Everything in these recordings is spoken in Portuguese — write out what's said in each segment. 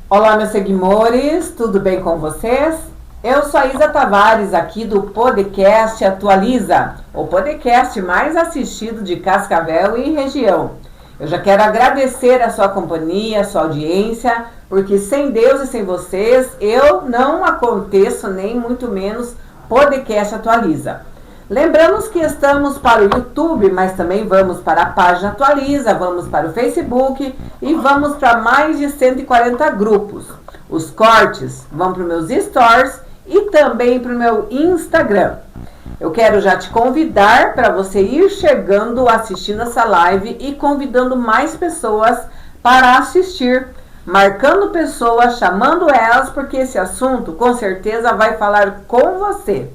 Olá, meus seguidores, tudo bem com vocês? Eu sou a Isa Tavares, aqui do Podcast Atualiza, o podcast mais assistido de Cascavel e região. Eu já quero agradecer a sua companhia, a sua audiência, porque sem Deus e sem vocês, eu não aconteço, nem muito menos Podcast Atualiza. Lembramos que estamos para o YouTube, mas também vamos para a página Atualiza, vamos para o Facebook e vamos para mais de 140 grupos. Os cortes vão para os meus stories e também para o meu Instagram. Eu quero já te convidar para você ir chegando, assistindo essa live e convidando mais pessoas para assistir, marcando pessoas, chamando elas, porque esse assunto com certeza vai falar com você.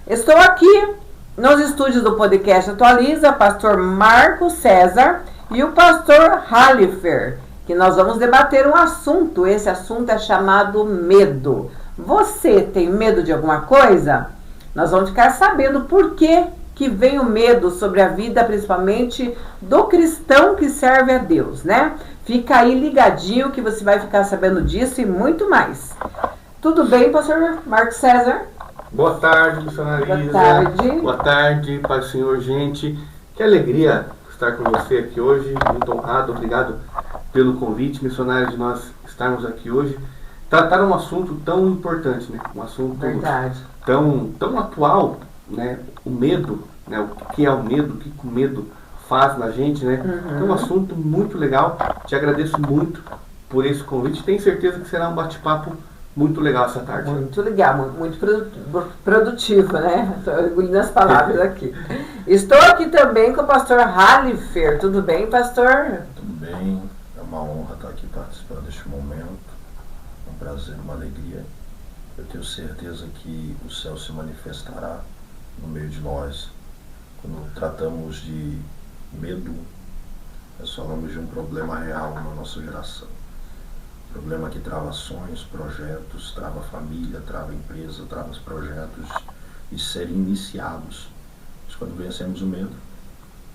Estou aqui nos estúdios do Podcast Atualiza, pastor Marco César e o pastor Halifer, que nós vamos debater um assunto. Esse assunto é chamado medo. Você tem medo de alguma coisa? Nós vamos ficar sabendo por que vem o medo sobre a vida, principalmente do cristão que serve a Deus, né? Fica aí ligadinho que você vai ficar sabendo disso e muito mais. Tudo bem, pastor Marco César? Boa tarde, missionária Isa. Boa tarde. Boa tarde, Pai Senhor, gente. Que alegria estar com você aqui hoje. Muito honrado, obrigado pelo convite, missionária, de nós estarmos aqui hoje. Tratar um assunto tão importante, né? Um assunto tão atual, né? O medo, né? O que é o medo, o que o medo faz na gente, né? É um assunto muito legal. Te agradeço muito por esse convite. Tenho certeza que será um bate-papo muito legal essa tarde. Muito legal, muito produtivo, né? Estou engolindo as palavras aqui. Estou aqui também com o pastor Halifer. Tudo bem, pastor? Tudo bem, é uma honra estar aqui participando deste momento. É um prazer, uma alegria. Eu tenho certeza que o céu se manifestará no meio de nós. Quando tratamos de medo, nós falamos de um problema real na nossa geração. Problema que trava sonhos, projetos, trava família, trava empresa, trava os projetos de serem iniciados. Mas quando vencemos o medo,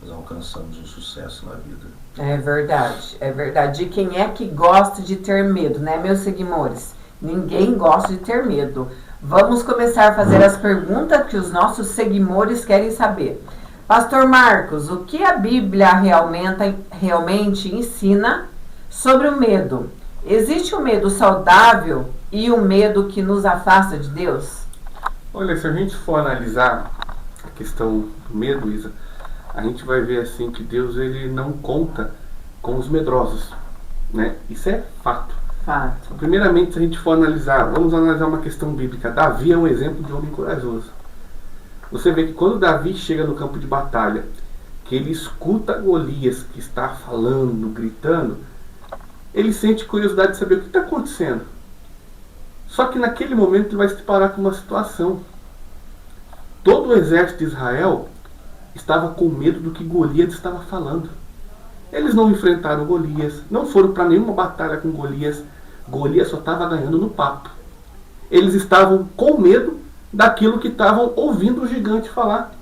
nós alcançamos o sucesso na vida. É verdade, é verdade. E quem é que gosta de ter medo, né, meus seguidores? Ninguém gosta de ter medo. Vamos começar a fazer as perguntas que os nossos seguidores querem saber. Pastor Marcos, o que a Bíblia realmente ensina sobre o medo? Existe um medo saudável e um medo que nos afasta de Deus? Olha, se a gente for analisar a questão do medo, Isa, a gente vai ver assim que Deus ele não conta com os medrosos, né? Isso é fato. Fato. Primeiramente, se a gente for analisar, vamos analisar uma questão bíblica. Davi é um exemplo de homem corajoso. Você vê que quando Davi chega no campo de batalha, que ele escuta Golias que está falando, gritando, ele sente curiosidade de saber o que está acontecendo. Só que naquele momento ele vai se deparar com uma situação. Todo o exército de Israel estava com medo do que Golias estava falando. Eles não enfrentaram Golias, não foram para nenhuma batalha com Golias. Golias só estava ganhando no papo. Eles estavam com medo daquilo que estavam ouvindo o gigante falar.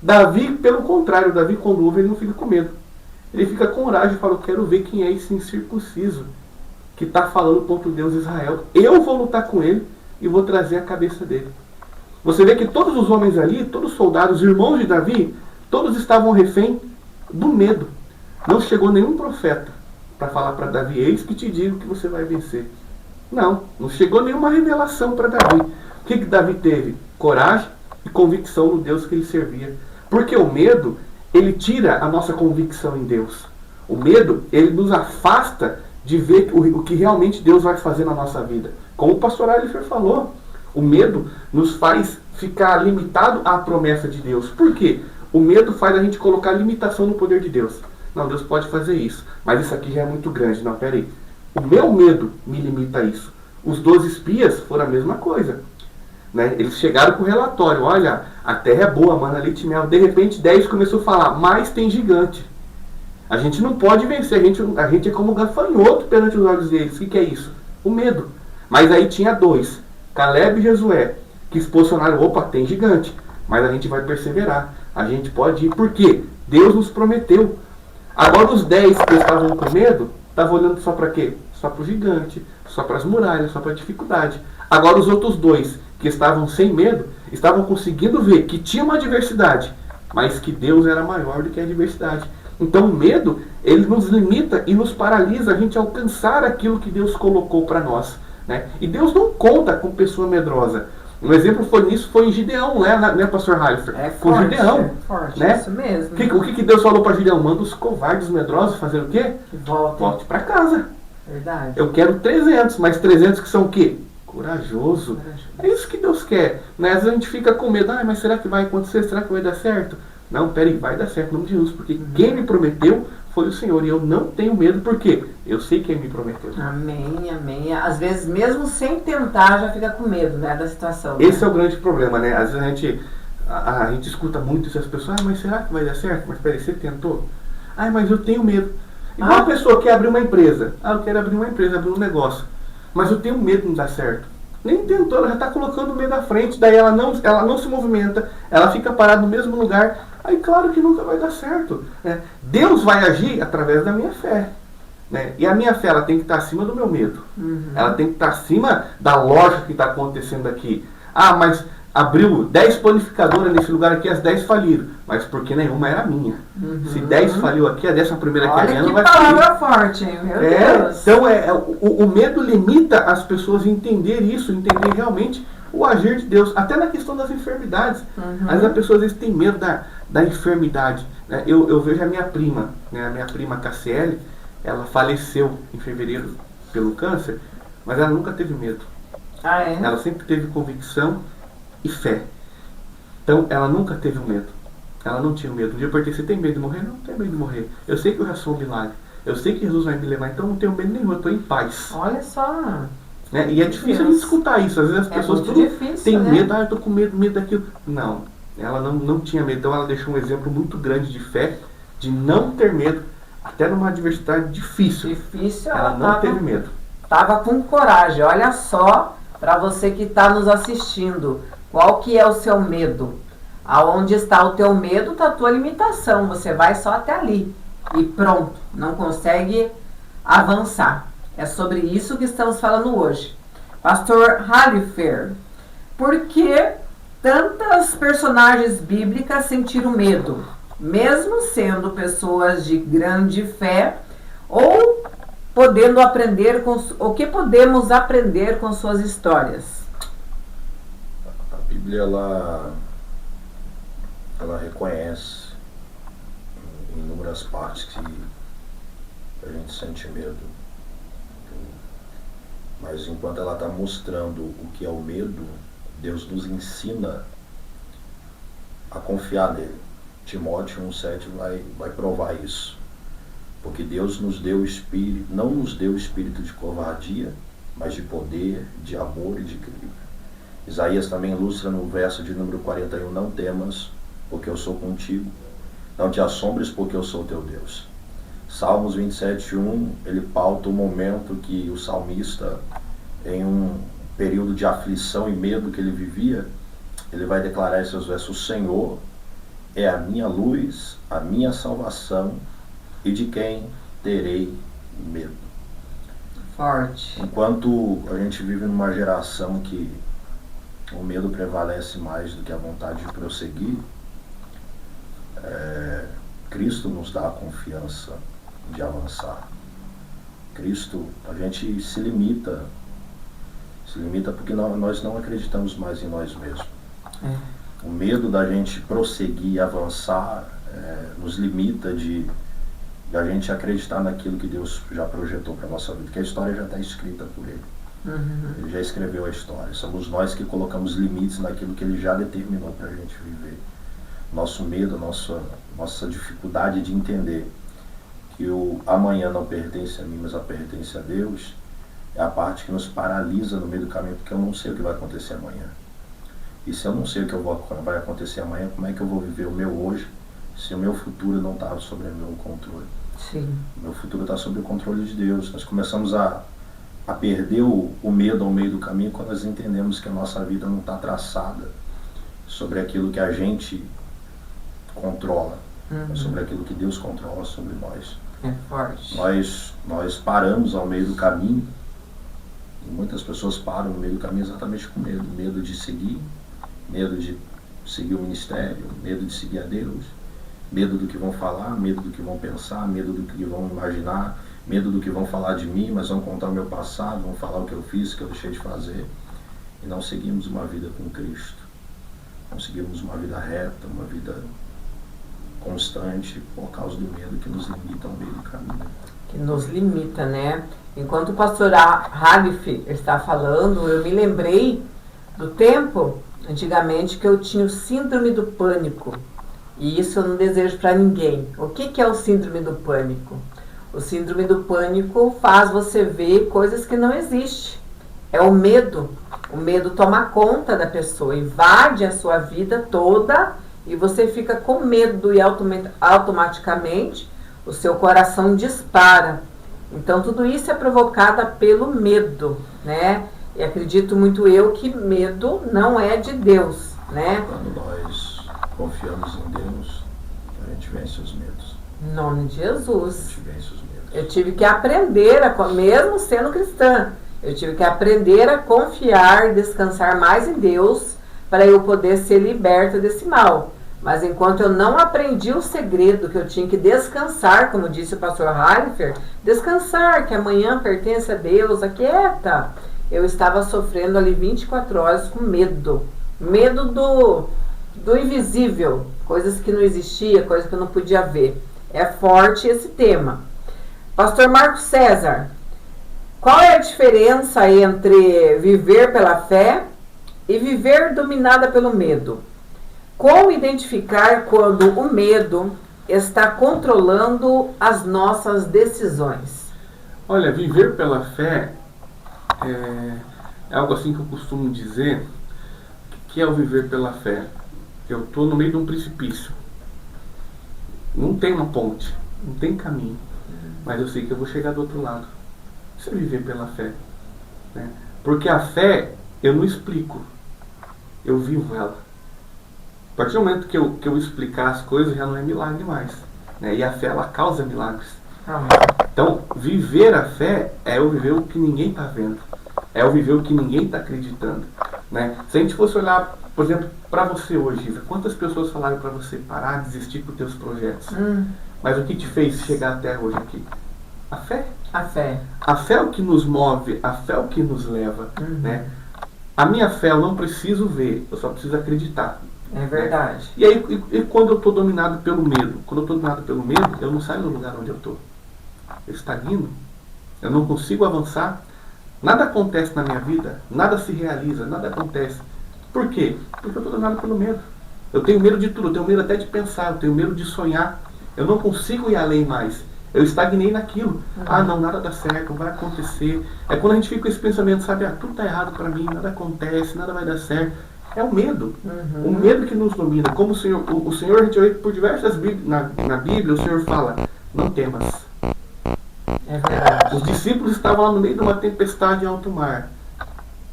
Davi, pelo contrário, Davi quando ouve ele não fica com medo. Ele fica com coragem e fala, eu quero ver quem é esse incircunciso que está falando contra o Deus de Israel. Eu vou lutar com ele e vou trazer a cabeça dele. Você vê que todos os homens ali, todos os soldados, irmãos de Davi, todos estavam refém do medo. Não chegou nenhum profeta para falar para Davi, eis que te digo que você vai vencer. Não chegou nenhuma revelação para Davi. O que Davi teve? Coragem e convicção no Deus que ele servia. Porque o medo, ele tira a nossa convicção em Deus. O medo, ele nos afasta de ver o que realmente Deus vai fazer na nossa vida. Como o pastor Alifer falou, o medo nos faz ficar limitado à promessa de Deus. Por quê? O medo faz a gente colocar limitação no poder de Deus. Não, Deus pode fazer isso, mas isso aqui já é muito grande. Não, peraí. O meu medo me limita a isso. Os 12 espias foram a mesma coisa. Né? Eles chegaram com o relatório, olha, a terra é boa, mana, leite e mel. De repente 10 começou a falar, mas tem gigante. A gente não pode vencer, a gente é como gafanhoto perante os olhos deles. O que é isso? O medo. Mas aí tinha 2, Caleb e Josué, que se posicionaram, opa, tem gigante, mas a gente vai perseverar. A gente pode ir, por quê? Deus nos prometeu. Agora os 10 que estavam com medo, estavam olhando só para quê? só para o gigante, só para as muralhas, só para a dificuldade. Agora os outros dois, que estavam sem medo, estavam conseguindo ver que tinha uma adversidade, mas que Deus era maior do que a adversidade. Então o medo, ele nos limita e nos paralisa a gente alcançar aquilo que Deus colocou para nós, né? E Deus não conta com pessoa medrosa. Um exemplo foi em Gideão, né, pastor Halifer? Com Gideão. Forte, né? Isso mesmo. O que Deus falou para Gideão? Manda os covardes medrosos fazer o quê? Que volte para casa. Verdade. Eu quero 300, mas 300 que são o quê? Corajoso. É isso que Deus quer. Né? Às vezes a gente fica com medo. Mas será que vai acontecer? Será que vai dar certo? Não, peraí, vai dar certo, em nome de Jesus. Porque quem me prometeu foi o Senhor. E eu não tenho medo, porque eu sei quem me prometeu. Amém, amém. Às vezes, mesmo sem tentar, já fica com medo, né, da situação. Esse é o grande problema, né? Às vezes a gente escuta muito essas pessoas. Mas será que vai dar certo? Mas peraí, você tentou? Mas eu tenho medo. Igual a pessoa que quer abrir uma empresa. Eu quero abrir uma empresa, abrir um negócio. Mas eu tenho medo de não dar certo. Nem tentou, ela já está colocando o medo à frente. Daí ela não se movimenta. Ela fica parada no mesmo lugar. Aí claro que nunca vai dar certo, né? Deus vai agir através da minha fé, né? E a minha fé, ela tem que estar acima do meu medo. Ela tem que estar acima da lógica que está acontecendo aqui. Mas abriu 10 panificadoras nesse lugar aqui, as 10 faliram. Mas porque nenhuma era minha. Se 10 faliu aqui, a 11ª que é minha não vai falir. Olha que palavra forte, hein? Meu Deus. Então o medo limita as pessoas a entender isso, entender realmente o agir de Deus, até na questão das enfermidades. Às vezes as pessoas às vezes têm medo da enfermidade, né? Eu vejo a minha prima, né? A minha prima Cassiele, ela faleceu em fevereiro pelo câncer, mas ela nunca teve medo. É? Ela sempre teve convicção e fé. Então ela nunca teve medo. Ela não tinha medo. Um dia eu perguntei: você tem medo de morrer? Não tenho medo de morrer. Eu sei que eu já sou um milagre. Eu sei que Jesus vai me levar, então eu não tenho medo nenhum, eu estou em paz. Olha só. Né? E é difícil a gente escutar isso. Às vezes as pessoas têm medo, eu estou com medo daquilo. Não, ela não tinha medo. Então ela deixou um exemplo muito grande de fé, de não ter medo, até numa adversidade difícil. Ela não teve medo. Estava com coragem. Olha só, para você que está nos assistindo, qual que é o seu medo? Aonde está o teu medo, está a tua limitação. Você vai só até ali e pronto, não consegue avançar. É sobre isso que estamos falando hoje. Pastor Halifer, por que tantas personagens bíblicas sentiram medo, mesmo sendo pessoas de grande fé, ou podendo aprender o que podemos aprender com suas histórias? A Bíblia ela reconhece em inúmeras partes que a gente sente medo. Mas enquanto ela está mostrando o que é o medo, Deus nos ensina a confiar nele. Timóteo 1,7 vai provar isso. Porque Deus nos deu espírito, não nos deu espírito de covardia, mas de poder, de amor e de equilíbrio. Isaías também ilustra no verso de número 41, não temas, porque eu sou contigo. Não te assombres, porque eu sou teu Deus. Salmos 27:1, ele pauta o momento que o salmista, em um período de aflição e medo que ele vivia, ele vai declarar esses versos: o Senhor é a minha luz, a minha salvação, e de quem terei medo? Forte. Enquanto a gente vive numa geração que o medo prevalece mais do que a vontade de prosseguir, Cristo nos dá a confiança de avançar. Cristo, a gente se limita porque nós não acreditamos mais em nós mesmos. O medo da gente prosseguir, avançar, nos limita de a gente acreditar naquilo que Deus já projetou para a nossa vida, que a história já está escrita por Ele. Ele já escreveu a história. Somos nós que colocamos limites naquilo que Ele já determinou para a gente viver. Nosso medo, nossa dificuldade de entender que o amanhã não pertence a mim, mas pertence a Deus, é a parte que nos paralisa no meio do caminho, porque eu não sei o que vai acontecer amanhã. E se eu não sei o que vai acontecer amanhã, como é que eu vou viver o meu hoje, se o meu futuro não está sob o meu controle? Sim. O meu futuro está sob o controle de Deus. Nós começamos a perder o medo ao meio do caminho quando nós entendemos que a nossa vida não está traçada sobre aquilo que a gente controla, sobre aquilo que Deus controla sobre nós. É forte. Nós paramos ao meio do caminho. E muitas pessoas param no meio do caminho exatamente com medo. Medo de seguir o ministério, medo de seguir a Deus, medo do que vão falar, medo do que vão pensar, medo do que vão imaginar, medo do que vão falar de mim, mas vão contar o meu passado, vão falar o que eu fiz, o que eu deixei de fazer. E não seguimos uma vida com Cristo. Não seguimos uma vida reta, uma vida constante, por causa do medo que nos limita ao meio do caminho. Que nos limita, né? Enquanto o pastor Halif está falando, eu me lembrei do tempo, antigamente, que eu tinha o síndrome do pânico. E isso eu não desejo para ninguém. O que é o síndrome do pânico? O síndrome do pânico faz você ver coisas que não existem. É o medo. O medo toma conta da pessoa, invade a sua vida toda e você fica com medo e automaticamente o seu coração dispara. Então tudo isso é provocado pelo medo, né? E acredito muito eu que medo não é de Deus, né? Quando nós confiamos em Deus, a gente vence os medos. Em nome de Jesus. A gente vence os medos. Eu tive que aprender, mesmo sendo cristã, eu tive que aprender a confiar e descansar mais em Deus para eu poder ser liberta desse mal. Mas enquanto eu não aprendi o segredo que eu tinha que descansar, como disse o pastor Halifer, descansar, que amanhã pertence a Deus, aquieta. Eu estava sofrendo ali 24 horas com medo. Medo do invisível, coisas que não existiam, coisas que eu não podia ver. É forte esse tema. Pastor Marcos César, qual é a diferença entre viver pela fé e viver dominada pelo medo? Como identificar quando o medo está controlando as nossas decisões? Olha, viver pela fé é algo assim que eu costumo dizer, que é o viver pela fé. Eu estou no meio de um precipício. Não tem uma ponte, não tem caminho, mas eu sei que eu vou chegar do outro lado. Isso é viver pela fé, né? Porque a fé eu não explico, eu vivo ela. A partir do momento que eu explicar as coisas, já não é milagre mais, né? E a fé, ela causa milagres. Então, viver a fé é eu viver o que ninguém está vendo, é eu viver o que ninguém está acreditando, né? Se a gente fosse olhar, por exemplo, para você hoje, Isa, quantas pessoas falaram para você parar, desistir com os teus projetos? Mas o que te fez chegar até hoje aqui? A fé. A fé. A fé é o que nos move, a fé é o que nos leva, né? A minha fé eu não preciso ver, eu só preciso acreditar. É verdade. Né? E aí, e quando eu estou dominado pelo medo? Quando eu estou dominado pelo medo, eu não saio do lugar onde eu estou. Eu estagno. Eu não consigo avançar. Nada acontece na minha vida, nada se realiza, nada acontece. Por quê? Porque eu estou dominado pelo medo. Eu tenho medo de tudo, eu tenho medo até de pensar, eu tenho medo de sonhar. Eu não consigo ir além mais. Eu estagnei naquilo. Ah, não, nada dá certo, não vai acontecer. É quando a gente fica com esse pensamento, sabe, tudo está errado para mim, nada acontece, nada vai dar certo. É o medo. O medo que nos domina. Como o Senhor, a gente vê por diversas na Bíblia, o Senhor fala, não temas. É verdade. Os discípulos estavam lá no meio de uma tempestade em alto mar.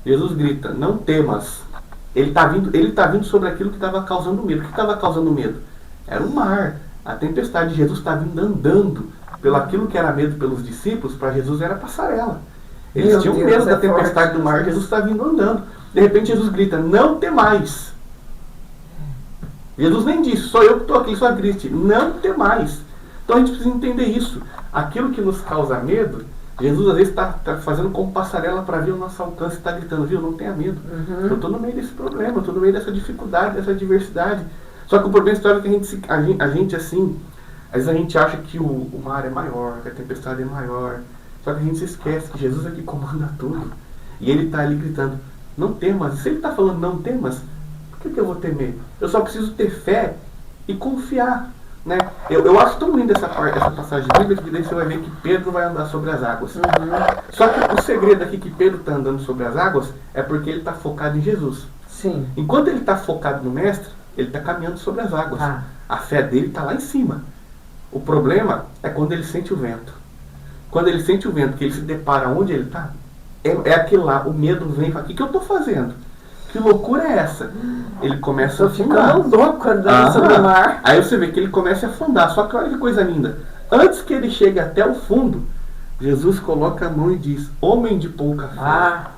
Jesus grita, não temas. Ele está vindo sobre aquilo que estava causando medo. O que estava causando medo? Era o mar, a tempestade. Jesus está vindo andando pelo aquilo que era medo pelos discípulos, para Jesus era passarela. Eles tinham medo da tempestade do mar, Jesus está vindo andando. De repente Jesus grita, não temais. Jesus nem disse, só eu que estou aqui, só grite, não temais. Então a gente precisa entender isso. Aquilo que nos causa medo, Jesus às vezes está fazendo como passarela para vir ao nosso alcance, está gritando, viu, não tenha medo. Eu estou no meio desse problema, eu estou no meio dessa dificuldade, dessa adversidade. Só que o problema é que a gente assim, às vezes a gente acha que o mar é maior, que a tempestade é maior. Só que a gente se esquece que Jesus é que comanda tudo. E ele está ali gritando, não temas. E se ele está falando não temas, por que eu vou temer? Eu só preciso ter fé e confiar. Né? Eu acho tão linda essa passagem bíblica que daí você vai ver que Pedro vai andar sobre as águas. Só que o segredo aqui que Pedro está andando sobre as águas é porque ele está focado em Jesus. Sim. Enquanto ele está focado no Mestre, ele está caminhando sobre as águas. A fé dele está lá em cima. O problema é quando ele sente o vento. Quando ele sente o vento, que ele se depara onde ele está, é aquilo lá, o medo vem e fala, o que eu estou fazendo? Que loucura é essa? Ele começa a afundar. Ficando louco andando sobre o mar. Aí você vê que ele começa a afundar. Só que olha que coisa linda. Antes que ele chegue até o fundo, Jesus coloca a mão e diz: homem de pouca fé. Ah,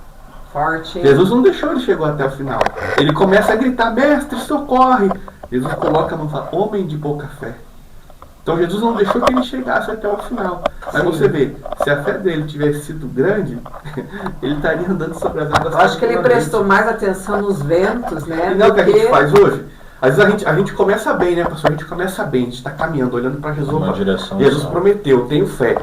forte. Hein? Jesus não deixou ele chegar até o final. Ele começa a gritar: mestre, socorre. Jesus coloca a mão e fala: homem de pouca fé. Então Jesus não deixou que ele chegasse até o final. Mas Sim. você vê, se a fé dele tivesse sido grande, ele estaria andando sobre as águas. Eu acho que ele prestou mais atenção nos ventos, né? E não é o que a gente faz hoje? Às vezes a gente começa bem, né, pastor? A gente começa bem, a gente está caminhando, olhando para Jesus. Uma direção Jesus só. prometeu, tenho fé.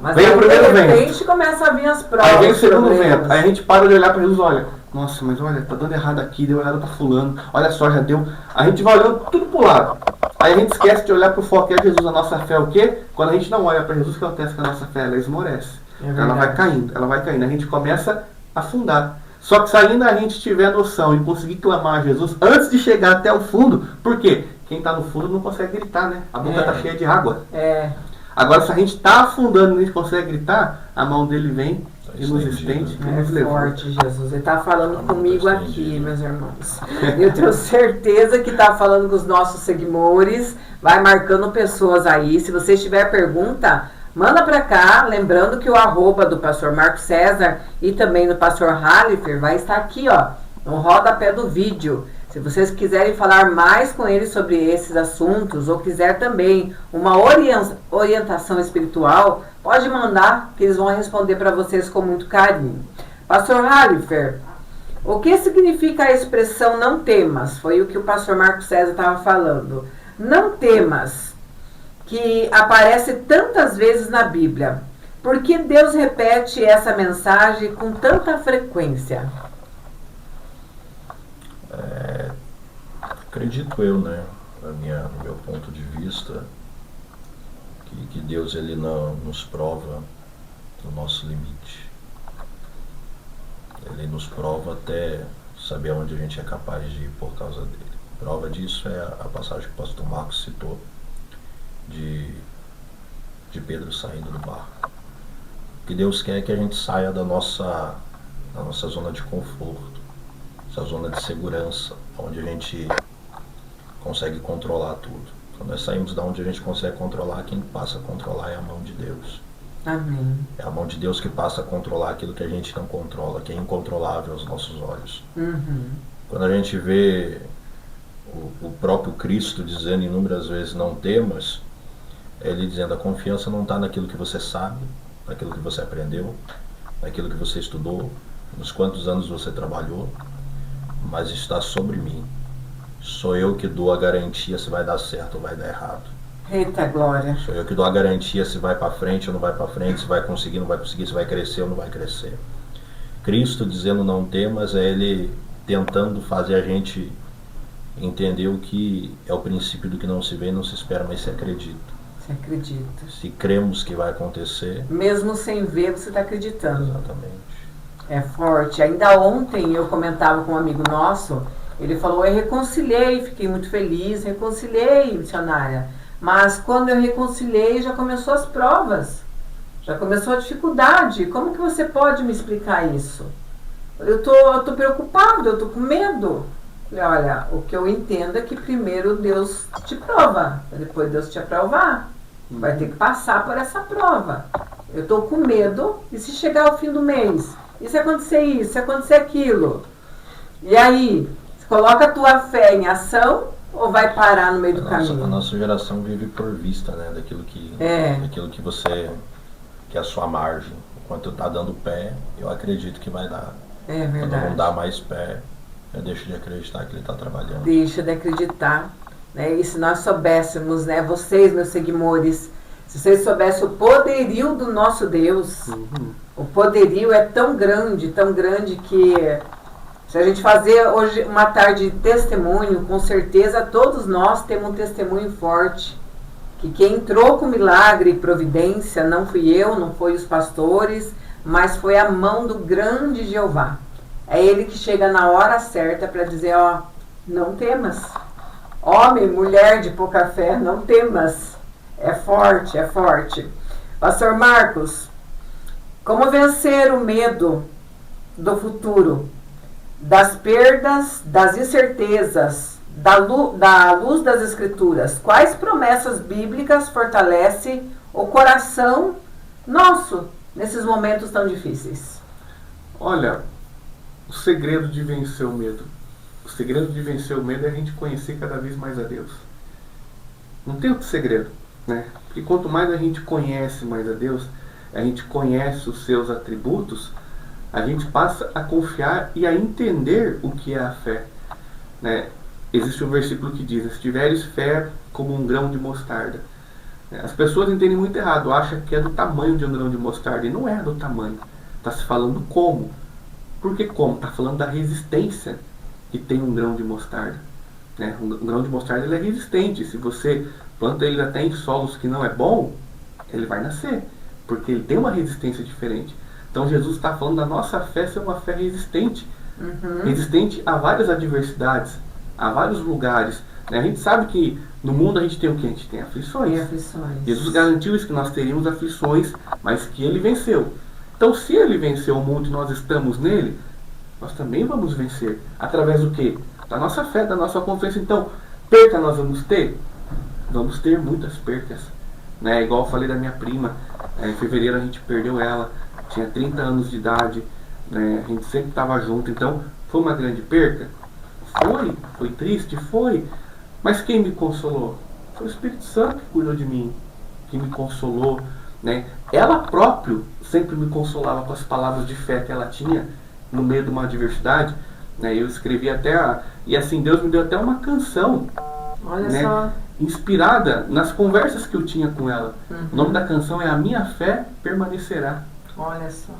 Mas vem aí, o primeiro de vento. repente começa a vir as provas. Aí vem o segundo problemas. vento. Aí a gente para de olhar para Jesus, olha, nossa, mas olha, tá dando errado aqui, deu errado para fulano, olha só, já deu. A gente vai olhando tudo pro lado. Aí a gente esquece de olhar pro foco que é Jesus. A nossa fé é o quê? Quando a gente não olha para Jesus, o que acontece com a nossa fé? Ela esmorece. Ela vai caindo, ela vai caindo. A gente começa a afundar. Só que se ainda a gente tiver noção e conseguir clamar a Jesus antes de chegar até o fundo, por quê? Quem está no fundo não consegue gritar, né? A boca está cheia de água. Agora, se a gente está afundando e a gente consegue gritar, a mão dele vem e nos estende e nos levanta. Forte, Jesus. Ele está falando comigo aqui, meus irmãos. Eu tenho certeza que está falando com os nossos seguidores. Vai marcando pessoas aí. Se você tiver pergunta, manda para cá. Lembrando que o @ do pastor Marcos César e também do pastor Halifer vai estar aqui, ó, no rodapé do vídeo. Se vocês quiserem falar mais com ele sobre esses assuntos ou quiser também uma orientação espiritual, pode mandar que eles vão responder para vocês com muito carinho. Pastor Halifer, o que significa a expressão não temas? Foi o que o pastor Marcos César estava falando. Não temas, que aparece tantas vezes na Bíblia. Por que Deus repete essa mensagem com tanta frequência? Acredito eu, né, no meu ponto de vista, que Deus ele não nos prova no nosso limite. Ele nos prova até saber onde a gente é capaz de ir por causa dele. Prova disso é a passagem que o pastor Marcos citou de Pedro saindo do barco. O que Deus quer é que a gente saia da nossa zona de conforto, essa zona de segurança, onde a gente consegue controlar tudo. Quando nós saímos da onde a gente consegue controlar, quem passa a controlar é a mão de Deus. Amém. É a mão de Deus que passa a controlar aquilo que a gente não controla, que é incontrolável aos nossos olhos. Quando a gente vê o próprio Cristo dizendo inúmeras vezes não temas, ele dizendo a confiança não está naquilo que você sabe, naquilo que você aprendeu, naquilo que você estudou, nos quantos anos você trabalhou, mas está sobre mim. Sou eu que dou a garantia se vai dar certo ou vai dar errado. Eita glória. Sou eu que dou a garantia se vai para frente ou não vai para frente, se vai conseguir ou não vai conseguir, se vai crescer ou não vai crescer. Cristo dizendo não temas é ele tentando fazer a gente entender o que é o princípio do que não se vê e não se espera, mas se acredita. Você acredita. Se cremos que vai acontecer. Mesmo sem ver, você está acreditando. Exatamente. É forte. Ainda ontem eu comentava com um amigo nosso, ele falou, eu reconciliei, fiquei muito feliz, reconciliei, missionária. Mas quando eu reconciliei, já começou as provas. Já começou a dificuldade. Como que você pode me explicar isso? Eu tô preocupado, eu tô com medo. Falei, olha, o que eu entendo é que primeiro Deus te prova, para depois Deus te aprovar. Vai ter que passar por essa prova. Eu tô com medo, e se chegar ao fim do mês? E se acontecer isso, se acontecer aquilo? E aí, você coloca a tua fé em ação ou vai parar no meio do caminho? A nossa geração vive por vista, né? Daquilo que você, que é a sua margem. Enquanto tá dando pé, eu acredito que vai dar. É verdade. Quando não dá mais pé, eu deixo de acreditar que ele está trabalhando. Deixa de acreditar. Né? E se nós soubéssemos, né, vocês, meus seguidores, se vocês soubessem o poderio do nosso Deus, o poderio é tão grande que se a gente fazer hoje uma tarde de testemunho, com certeza todos nós temos um testemunho forte. Que quem entrou com milagre e providência não fui eu, não foi os pastores, mas foi a mão do grande Jeová. É ele que chega na hora certa para dizer, ó, não temas. Homem, mulher de pouca fé, não temas. É forte, é forte. Pastor Marcos, como vencer o medo do futuro, das perdas, das incertezas, da luz das Escrituras? Quais promessas bíblicas fortalecem o coração nosso nesses momentos tão difíceis? Olha, o segredo de vencer o medo. O segredo de vencer o medo é a gente conhecer cada vez mais a Deus. Não tem outro segredo, né? Porque quanto mais a gente conhece mais a Deus, a gente conhece os seus atributos, a gente passa a confiar e a entender o que é a fé, né? Existe um versículo que diz: se tiveres fé como um grão de mostarda. As pessoas entendem muito errado, acham que é do tamanho de um grão de mostarda, e não é do tamanho. Está se falando como. Por que como? Está falando da resistência que tem um grão de mostarda, né? Um grão de mostarda, ele é resistente. Se você planta ele até em solos que não é bom, ele vai nascer, porque ele tem uma resistência diferente. Então Jesus está falando da nossa fé ser uma fé resistente. Resistente a várias adversidades, a vários lugares, né? A gente sabe que no mundo a gente tem o que? A gente tem aflições. Jesus garantiu isso, que nós teríamos aflições, mas que ele venceu. Então, se ele venceu o mundo e nós estamos nele, nós também vamos vencer. Através do quê? Da nossa fé, da nossa confiança. Então, perca nós vamos ter? Vamos ter muitas percas, né? Igual eu falei da minha prima, em fevereiro a gente perdeu ela, tinha 30 anos de idade, né? A gente sempre estava junto. Então, foi uma grande perca? Foi triste? Foi. Mas quem me consolou? Foi o Espírito Santo que cuidou de mim, que me consolou, né? Ela própria sempre me consolava com as palavras de fé que ela tinha no meio de uma adversidade, né? Eu escrevi e assim Deus me deu até uma canção, né? Só. Inspirada nas conversas que eu tinha com ela. O nome da canção é A Minha Fé Permanecerá. Olha só.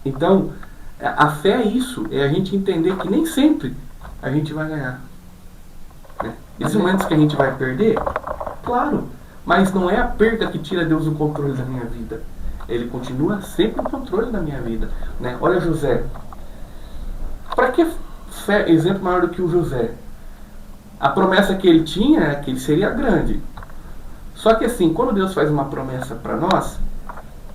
Então, a fé é isso, é a gente entender que nem sempre a gente vai ganhar, né? Esses momentos que a gente vai perder, claro, mas não é a perda que tira Deus do controle da minha vida. Ele continua sempre no controle da minha vida, né? Olha José. Para que fé, exemplo maior do que o José? A promessa que ele tinha é que ele seria grande. Só que assim, quando Deus faz uma promessa para nós,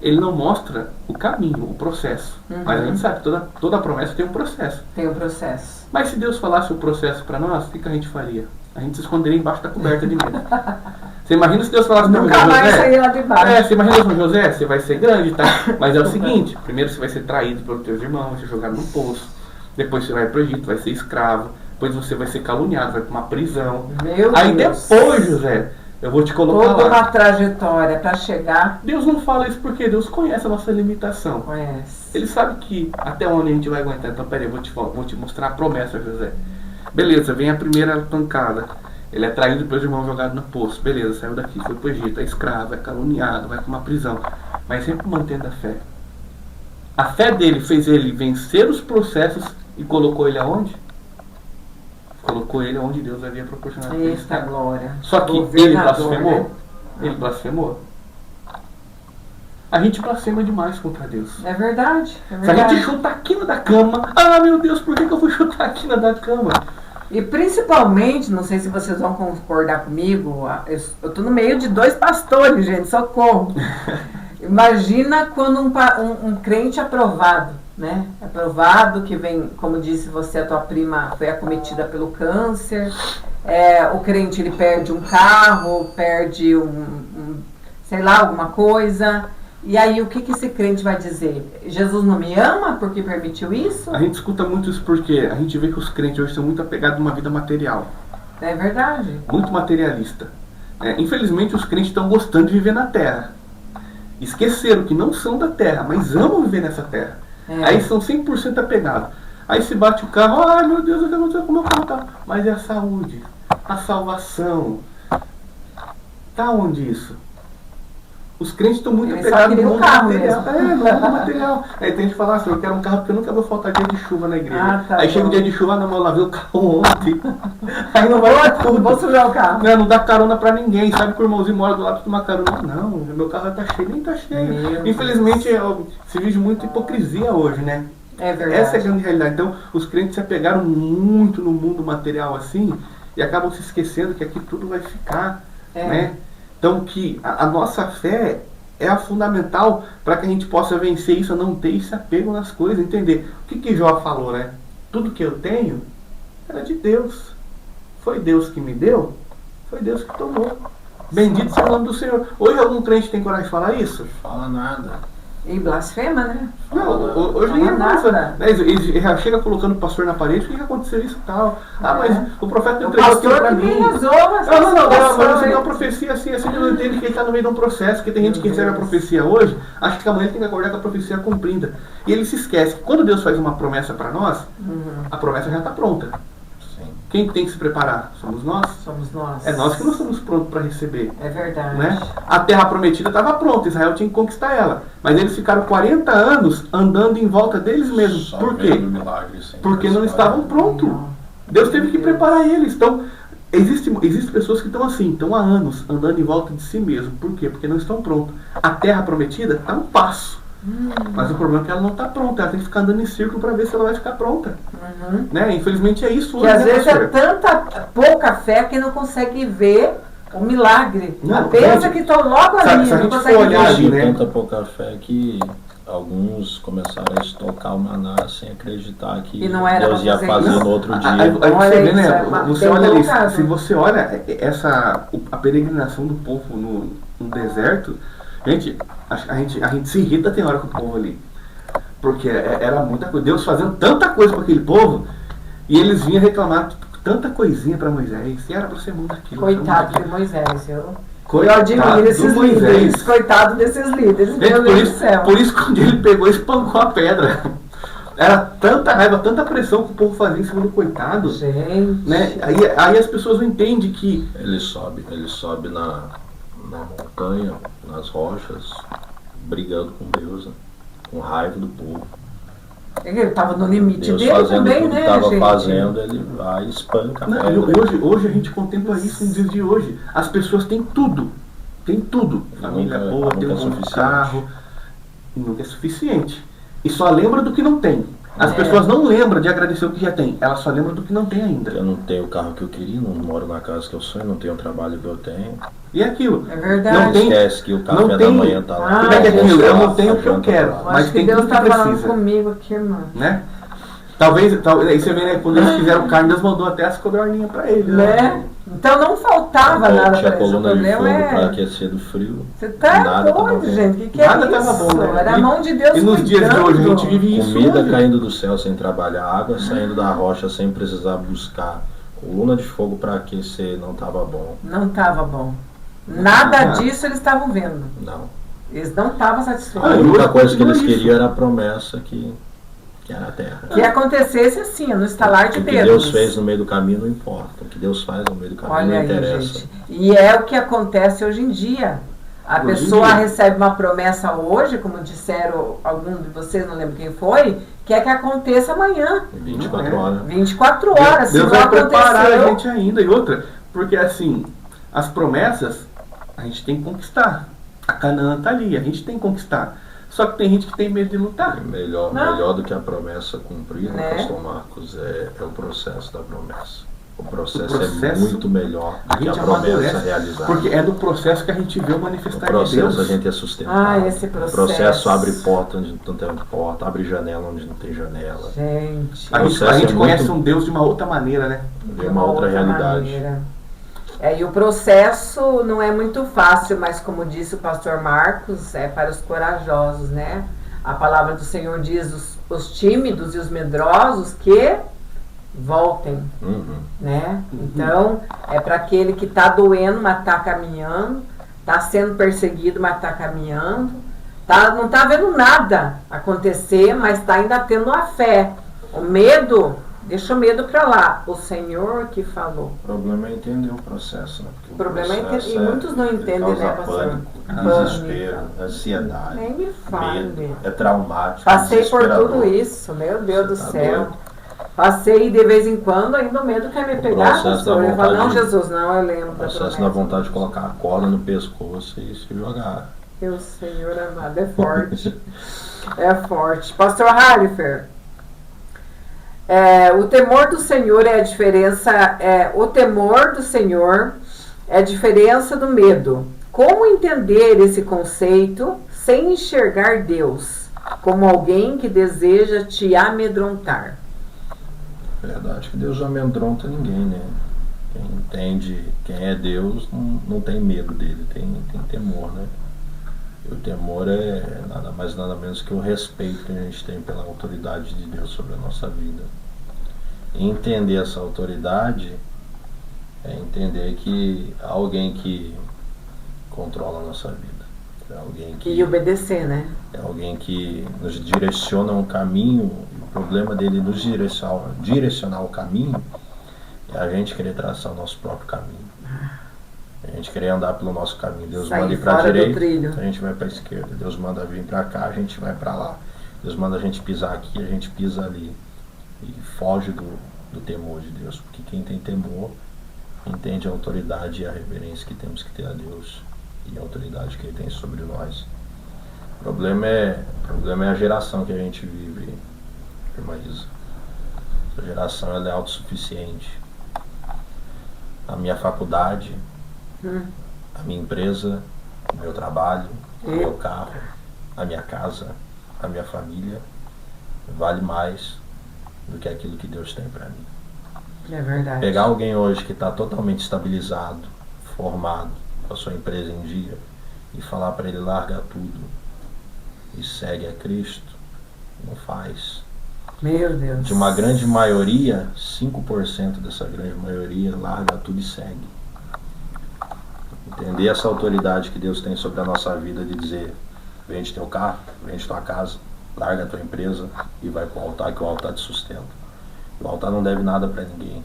ele não mostra o caminho, o processo. Mas a gente sabe que toda promessa tem um processo. Tem um processo. Mas se Deus falasse o processo para nós, o que a gente faria? A gente se esconderia embaixo da coberta de medo. Você imagina se Deus falasse para José? Nunca mais sair lá de baixo. Você imagina para José? Você vai ser grande, tá? Mas é o seguinte, primeiro você vai ser traído pelos teus irmãos, vai ser jogado no poço. Depois você vai para o Egito, vai ser escravo. Depois você vai ser caluniado, vai para uma prisão. Aí depois, José, eu vou te colocar toda lá. uma trajetória para chegar. Deus não fala isso porque Deus conhece a nossa limitação. Conhece. Ele sabe que até onde a gente vai aguentar. Então, peraí, vou te mostrar a promessa, José. Beleza, vem a primeira pancada. Ele é traído pelos irmãos, jogado no poço. Beleza, saiu daqui, foi pro Egito, é escravo, é caluniado, vai para uma prisão. Mas sempre mantendo a fé. A fé dele fez ele vencer os processos e colocou ele aonde? Colocou ele onde Deus havia proporcionado para ele estar. Glória. Só que ele blasfemou. Né? Ele blasfemou. A gente blasfema demais contra Deus. É verdade. Se a gente chuta a quina da cama, ah meu Deus, por que eu vou chutar a quina da cama? E principalmente, não sei se vocês vão concordar comigo, eu tô no meio de 2 pastores, gente, socorro. Imagina quando um crente aprovado, né? Aprovado, que vem, como disse você, a tua prima foi acometida pelo câncer. O crente, ele perde um carro, perde sei lá, alguma coisa. E aí, o que esse crente vai dizer? Jesus não me ama porque permitiu isso? A gente escuta muito isso porque a gente vê que os crentes hoje são muito apegados a uma vida material. É verdade. Muito materialista. Infelizmente, os crentes estão gostando de viver na terra. Esqueceram que não são da terra, mas amam viver nessa terra. Aí são 100% apegados. Aí se bate o carro, ai meu Deus, o que aconteceu com o meu carro? Tá. Mas é a saúde, a salvação. Tá onde isso? Os crentes estão muito apegados no mundo material. No mundo material. Aí tem gente que fala assim, eu quero um carro porque eu nunca vou faltar dia de chuva na igreja. Aí chega o dia de chuva, não, eu lavei o carro ontem. Aí não vai dar tudo. Vou sujar o carro. Não dá carona pra ninguém. Sabe que o irmãozinho mora do lado de uma carona? Não, meu carro tá cheio, nem tá cheio. Infelizmente, se vive muita hipocrisia hoje, né? É verdade. Essa é a grande realidade. Então, os crentes se apegaram muito no mundo material assim e acabam se esquecendo que aqui tudo vai ficar, né? Então, que a nossa fé é a fundamental para que a gente possa vencer isso, não ter esse apego nas coisas, entender. O que Jó falou, né? Tudo que eu tenho era de Deus. Foi Deus que me deu, foi Deus que tomou. Bendito seja o nome do Senhor. Hoje algum crente tem coragem de falar isso? Fala nada. E blasfema, né? Não, hoje Não ninguém é nada. fala. Ele já chega colocando o pastor na parede, o que aconteceu isso e tal. Ah, mas o profeta O entregou aquilo pastor pra que mim. me resolve essa Não, mas você situação, tem hein? uma profecia assim ele não entende que ele está no meio de um processo, que tem gente que recebe a profecia hoje, acha que amanhã ele tem que acordar com a profecia cumprida. E ele se esquece que quando Deus faz uma promessa para nós, a promessa já está pronta. Sim. Quem tem que se preparar? Somos nós. Somos nós. É nós que não estamos prontos para receber. É verdade. Né? A terra prometida estava pronta, Israel tinha que conquistar ela. Mas eles ficaram 40 anos andando em volta deles mesmos. Só Por quê? vendo milagre, sem Porque não participar. estavam prontos. Deus teve que preparar eles. Então, existem pessoas que estão assim, estão há anos andando em volta de si mesmo. Por quê? Porque não estão prontos. A terra prometida está um passo. Mas o problema é que ela não está pronta. Ela tem que ficar andando em círculo para ver se ela vai ficar pronta. Né? Infelizmente é isso Que hoje, às né, vezes é pastor? tanta pouca fé que não consegue ver o milagre. Não, A pensa gente, que estão logo se a ali, não gente consegue for olhar ver. ali, né? Tanta pouca fé que alguns começaram a estocar o maná sem acreditar que E não era Deus pra ia fazer fazer isso. no outro dia. Aí você Olha vê, isso, né? é uma- Você bem olha ali, colocado. se você olha a peregrinação do povo no deserto, gente, a gente se irrita tem hora com o povo ali. Porque era muita coisa. Deus fazendo tanta coisa para aquele povo, e eles vinham reclamar tanta coisinha para Moisés. E era para ser muito aquilo. Coitado de Moisés, eu Coitado admiro esses do Moisés. líderes. Coitado desses líderes, Gente, meu Deus do céu. por isso quando ele pegou e espancou a pedra. Era tanta raiva, tanta pressão que o povo fazia em cima do coitado. Gente. Né? Aí as pessoas não entendem que Ele sobe na montanha, nas rochas, brigando com Deus, né? Com raiva do povo. Ele estava no limite Deus dele fazendo também, tudo que né, estava gente? fazendo, ele vai e espanca a não, pedra. hoje a gente contempla isso nos dias de hoje. As pessoas têm tudo. Tem tudo. Família Nunca- boa, tem nunca é um bom suficiente. carro. E nunca é suficiente. E só lembra do que não tem. As É. pessoas não lembram de agradecer o que já tem. Elas só lembram do que não tem ainda. Eu não tenho o carro que eu queria, não moro na casa que eu sonho, não tenho o trabalho que eu tenho. E é aquilo. É verdade. Não tem. Esquece que o café não da tem- manhã tá lá. Como é que é Ah, aquilo? Eu a não tenho o que eu janta quero. tá lá. Eu Mas acho que tem Deus tudo que está falando precisa. comigo aqui, irmão. Né? Talvez, aí você vê, né, quando eles fizeram carne, Deus mandou até as codorninhas pra eles. Né? Então não faltava nada Tinha para eles. O coluna de problema fogo para é... aquecer do frio. Você tá Nada tava doido, bom. gente. O que é Nada isso? tava bom, né? Era a mão de Deus E nos dias de cuidando. hoje a gente vive isso. Comida hoje. caindo do céu sem trabalhar, água saindo da rocha sem precisar buscar. Coluna de fogo para aquecer não estava bom. Não estava bom. Nada Não. disso eles estavam vendo. Não. Eles não estavam A satisfeitos. Ah, única hoje coisa que eles continua isso. queriam era a promessa que era a terra. Que acontecesse assim, no estalar de O que dedos. Deus fez no meio do caminho não importa. O que Deus faz no meio do caminho Olha não aí, interessa. gente. E é o que acontece hoje em dia. A Hoje em pessoa dia. recebe uma promessa hoje, como disseram algum de vocês, não lembro quem foi, quer que aconteça amanhã. 24 Não é. horas. 24 horas. Deus Se vai não preparar a aconteceu, gente ainda. E outra, porque assim, as promessas a gente tem que conquistar. A Canaã tá ali, a gente tem que conquistar. Só que tem gente que tem medo de lutar. Melhor, Não. melhor do que a promessa cumprida, Né? pastor Marcos, é o processo da promessa. O processo, O processo, é muito melhor A do que a gente promessa amadurece. realizada. Porque é no processo que a gente vê o O manifestar de processo Deus. a gente é sustentado. Ah, esse O processo. processo abre porta onde não tem porta, abre janela onde não tem janela. gente, A gente processo é conhece muito- um Deus de uma outra maneira, né? Vê uma outra realidade. maneira. E o processo não é muito fácil, mas como disse o pastor Marcos, é para os corajosos, né? A palavra do Senhor diz os tímidos e os medrosos que voltem, Uhum. né? Então, é para aquele que está doendo, mas está caminhando, está sendo perseguido, mas está caminhando, não está vendo nada acontecer, mas está ainda tendo a fé. O medo, deixa o medo para lá. O Senhor que falou. O problema é entender o processo, né? Porque O problema é processo entender, e muitos não ele entendem, causa né, pastor? pânico, desespero, ansiedade, Nem me fale. medo, é traumático, Passei por desesperador. tudo isso, meu Deus do Você tá céu. doido? Passei de vez em quando, ainda o medo quer me pegar, processo pastor. da Eu falo, não, vontade- Jesus, não, eu lembro O da processo promessa. da vontade de colocar a corda no pescoço e se jogar. Meu Senhor amado, é forte. É forte. Pastor Halifer, o temor do Senhor é a diferença. O temor do Senhor é a diferença do medo. Como entender esse conceito sem enxergar Deus como alguém que deseja te amedrontar? Verdade que Deus não amedronta ninguém, né? Quem entende quem é Deus não tem medo dele, tem temor, né? E o temor é nada mais nada menos que o respeito que a gente tem pela autoridade de Deus sobre a nossa vida. E entender essa autoridade é entender que há alguém que controla a nossa vida. É alguém que, E obedecer, né? é alguém que nos direciona um caminho. O problema dele nos direcionar o caminho é a gente querer traçar o nosso próprio caminho. A gente querer andar pelo nosso caminho. Deus Sair manda ir para a fora do direita, trilho. a gente vai para a esquerda. Deus manda vir para cá, a gente vai para lá. Deus manda a gente pisar aqui, a gente pisa ali. E foge do temor de Deus. Porque quem tem temor entende a autoridade e a reverência que temos que ter a Deus e a autoridade que Ele tem sobre nós. O problema é a geração que a gente vive, irmã Isa. Essa geração ela é autossuficiente. A minha faculdade, a minha empresa, o meu trabalho, o meu carro, a minha casa, a minha família vale mais do que aquilo que Deus tem para mim. É verdade. Pegar alguém hoje que está totalmente estabilizado, formado, com a sua empresa em dia, e falar para ele larga tudo e segue a Cristo, não faz. Meu Deus. De uma grande maioria, 5% dessa grande maioria larga tudo e segue. Entender essa autoridade que Deus tem sobre a nossa vida de dizer, vende teu carro, vende tua casa, larga a tua empresa e vai para o altar, que o altar te sustenta. O altar não deve nada para ninguém.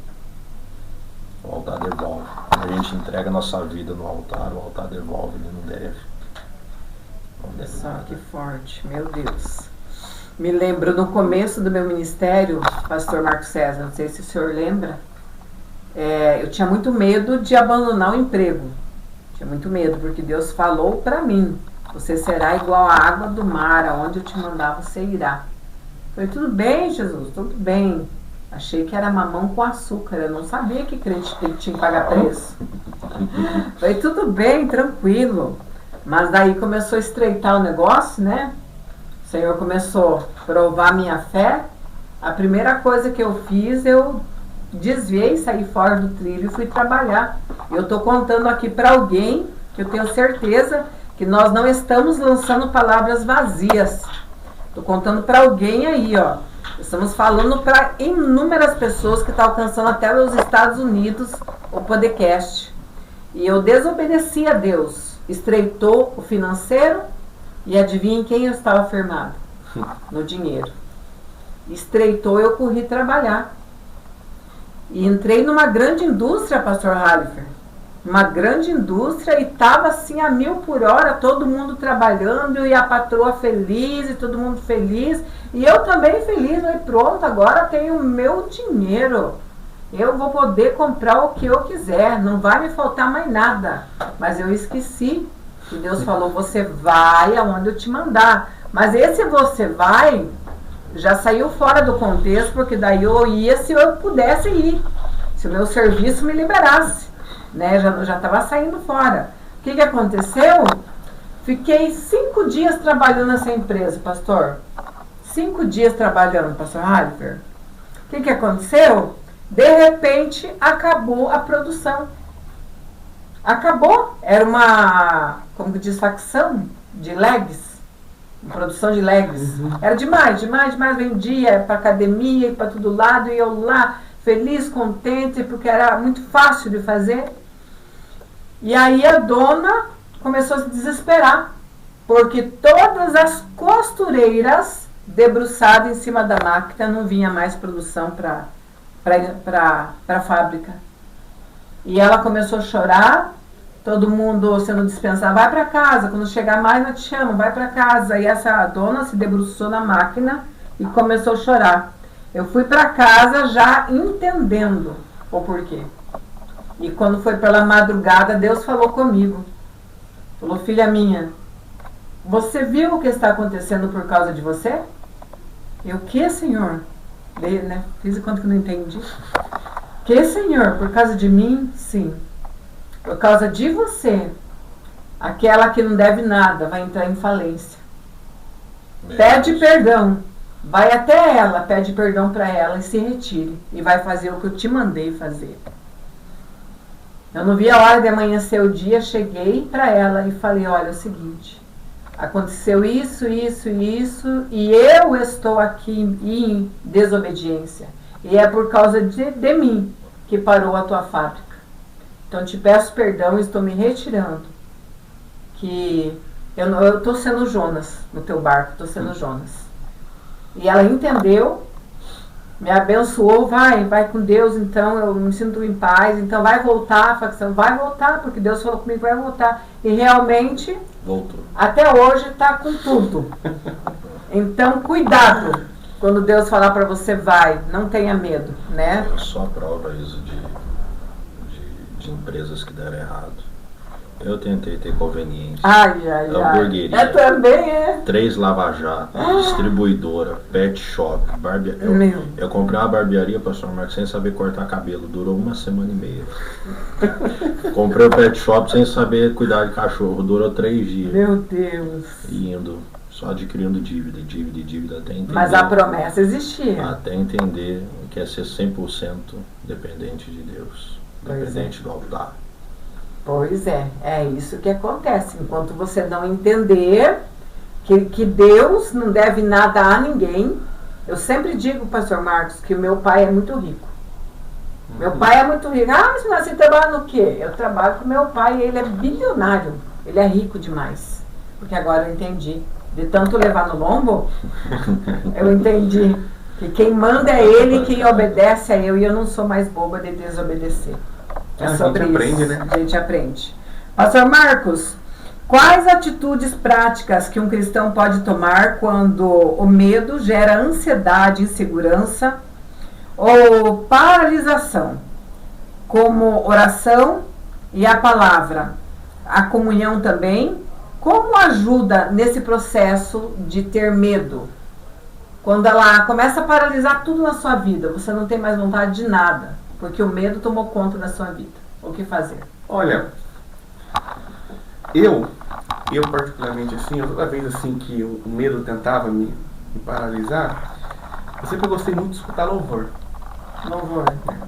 O altar devolve. Quando a gente entrega a nossa vida no altar, o altar devolve, ele não deve. Não deve Só nada. que forte, meu Deus. Me lembro no começo do meu ministério, pastor Marcos César, não sei se o senhor lembra, eu tinha muito medo de abandonar o emprego. Tinha muito medo, porque Deus falou para mim, você será igual à água do mar, aonde eu te mandar você irá. Falei, tudo bem, Jesus, tudo bem. Achei que era mamão com açúcar, eu não sabia que crente tinha que pagar preço. Falei, tudo bem, tranquilo. Mas daí começou a estreitar o negócio, né? O Senhor começou a provar minha fé. A primeira coisa que eu fiz, eu desviei, saí fora do trilho e fui trabalhar. Eu estou contando aqui para alguém que eu tenho certeza que nós não estamos lançando palavras vazias. Estou contando para alguém aí, ó. Estamos falando para inúmeras pessoas que estão alcançando até os Estados Unidos o podcast. E eu desobedeci a Deus. Estreitou o financeiro e adivinha em quem eu estava firmado? No dinheiro. Estreitou, eu corri trabalhar. E entrei numa grande indústria, pastor Halifer. Uma grande indústria e estava assim a 1000 por hora, todo mundo trabalhando e a patroa feliz e todo mundo feliz. E eu também feliz, né? Pronto, agora tenho o meu dinheiro. Eu vou poder comprar o que eu quiser, não vai me faltar mais nada. Mas eu esqueci que Deus falou, você vai aonde eu te mandar. Mas esse você vai já saiu fora do contexto, porque daí eu ia se eu pudesse ir, se o meu serviço me liberasse. Né, já estava saindo fora. O que aconteceu? Fiquei 5 dias trabalhando nessa empresa, pastor. 5 dias trabalhando, pastor Halifer. O que aconteceu? De repente, acabou a produção. Acabou. Era uma, como que diz, facção de legs. Produção de legs. Era demais. Vendia para academia e para todo lado. E eu lá, feliz, contente, porque era muito fácil de fazer. E aí a dona começou a se desesperar, porque todas as costureiras debruçadas em cima da máquina não vinha mais produção para a fábrica. E ela começou a chorar, todo mundo sendo dispensado, vai para casa, quando chegar mais nós te chamamos, vai para casa. E essa dona se debruçou na máquina e começou a chorar. Eu fui para casa já entendendo o porquê. E quando foi pela madrugada, Deus falou comigo. Falou, filha minha, você viu o que está acontecendo por causa de você? Eu, que, Senhor? Né? Fiz de conta que não entendi. Que, Senhor? Por causa de mim? Sim. Por causa de você, aquela que não deve nada vai entrar em falência. Pede perdão. Vai até ela, pede perdão para ela e se retire. E vai fazer o que eu te mandei fazer. Eu não vi a hora de amanhecer o dia, cheguei para ela e falei, olha, é o seguinte, aconteceu isso, isso e isso, e eu estou aqui em desobediência. E é por causa de mim que parou a tua fábrica. Então te peço perdão, estou me retirando. Que eu estou sendo Jonas no teu barco, estou sendo Jonas. E ela entendeu, me abençoou, vai com Deus, então eu me sinto em paz, então vai voltar, a facção vai voltar, porque Deus falou comigo, vai voltar. E realmente, voltou. Até hoje está com tudo. Então, cuidado, quando Deus falar para você, vai, não tenha medo, né? É só prova isso de empresas que deram errado. Eu tentei ter conveniência. Hamburgueria. Eu também, 3 lava-jato, distribuidora, pet shop, barbearia. Eu comprei uma barbearia, pastor Marcos, sem saber cortar cabelo. Durou 1 semana e meia. Comprei o pet shop sem saber cuidar de cachorro. Durou 3 dias. Meu Deus. Indo, só adquirindo dívida até entender. Mas a promessa existia. Até entender o que é ser 100% dependente de Deus. Dependente do altar. Pois é isso que acontece. Enquanto você não entender que Deus não deve nada a ninguém. Eu sempre digo, pastor Marcos, que o meu pai é muito rico. Meu pai é muito rico. Mas você trabalha no quê? Eu trabalho com meu pai, ele é bilionário. Ele é rico demais. Porque agora eu entendi. De tanto levar no lombo, eu entendi que quem manda é ele e quem obedece é eu. E eu não sou mais boba de desobedecer. A gente aprende, né? A gente aprende. Pastor Marcos, quais atitudes práticas que um cristão pode tomar quando o medo gera ansiedade, insegurança ou paralisação? Como oração e a palavra, a comunhão também. Como ajuda nesse processo de ter medo? Quando ela começa a paralisar tudo na sua vida, você não tem mais vontade de nada. Porque o medo tomou conta da sua vida. O que fazer? Olha, eu particularmente assim, toda vez assim que o medo tentava me paralisar, eu sempre gostei muito de escutar louvor.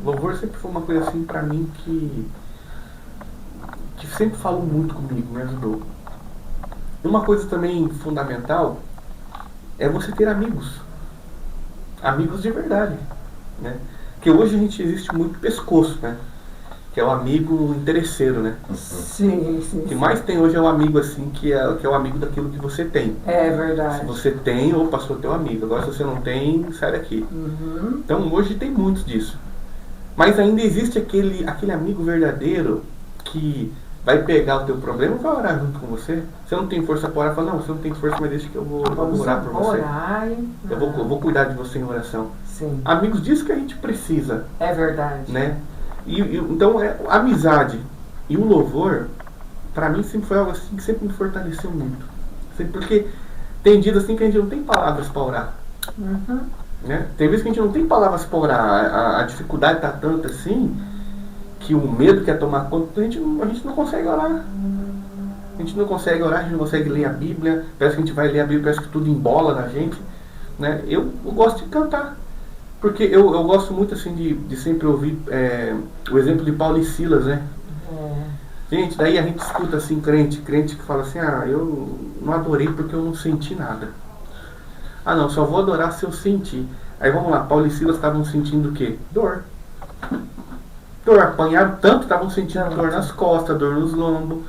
Louvor sempre foi uma coisa assim pra mim que sempre falou muito comigo, me ajudou. Uma coisa também fundamental é você ter amigos. Amigos de verdade, né? Porque hoje a gente existe muito pescoço, né? Que é o amigo interesseiro, né? Sim. O que mais tem hoje é o amigo assim, que é o amigo daquilo que você tem. É verdade. Se você tem, opa, sou teu amigo. Agora se você não tem, sai daqui. Então hoje tem muitos disso. Mas ainda existe aquele amigo verdadeiro que vai pegar o teu problema e vai orar junto com você. Você não tem força para orar, fala, não, você não tem força, mas deixa que eu vou orar por você. Eu vou cuidar de você em oração. Sim. Amigos disso que a gente precisa. É verdade. Né? Então, a amizade e o louvor, para mim, sempre foi algo assim que sempre me fortaleceu muito. Porque tem dias assim que a gente não tem palavras para orar. Né? Tem vezes que a gente não tem palavras para orar. A dificuldade está tanta assim que o medo quer tomar conta, a gente não consegue orar. A gente não consegue orar, a gente não consegue ler a Bíblia. Parece que a gente vai ler a Bíblia, parece que tudo embola na gente. Né? Eu gosto de cantar. Porque eu gosto muito assim de sempre ouvir o exemplo de Paulo e Silas, né? Gente, daí a gente escuta assim, crente que fala assim, eu não adorei porque eu não senti nada. Não, só vou adorar se eu sentir. Aí vamos lá, Paulo e Silas estavam sentindo o quê? Dor, apanharam tanto, estavam sentindo dor nas costas, dor nos lombos.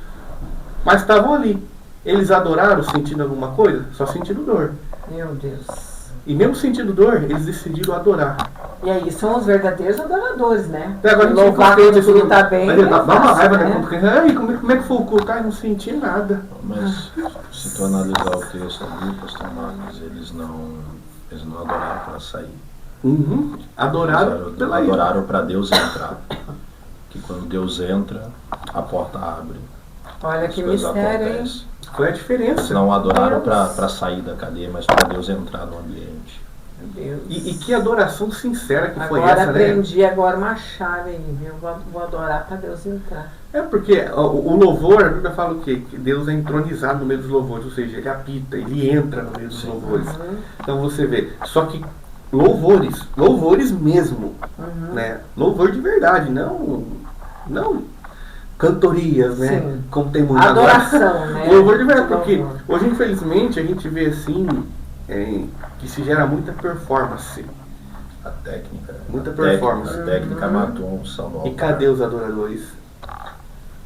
Mas estavam ali. Eles adoraram sentindo alguma coisa? Só sentindo dor. Meu Deus. E mesmo sentindo dor, eles decidiram adorar. E aí são os verdadeiros adoradores, né? Agora louvar quando tudo tá bem. Dá uma raiva, né? Como é que foi o culto? Eu não senti nada. Mas se tu analisar o texto ali, pastor Marcos, eles não adoraram para sair. Adoraram para Deus entrar. Que quando Deus entra, a porta abre. Olha que mistério, hein? Qual é a diferença? Eles não adoraram para sair da cadeia, mas para Deus entrar no ambiente. Deus. E que adoração sincera que foi agora essa, aprendi agora uma chave aí, viu? Vou adorar para Deus entrar. Porque o louvor, a Bíblia fala o quê? Que Deus é entronizado no meio dos louvores, ou seja, ele habita, ele entra no meio dos louvores. Então você vê, só que louvores mesmo, né? Louvor de verdade, não cantorias, né? Sim. Como tem muito Adoração, agora. né? Louvor de verdade, porque Louvor. hoje, infelizmente, a gente vê assim, que se gera muita performance. A técnica. Muita a performance. A técnica matou um unção no E altar. cadê os adoradores?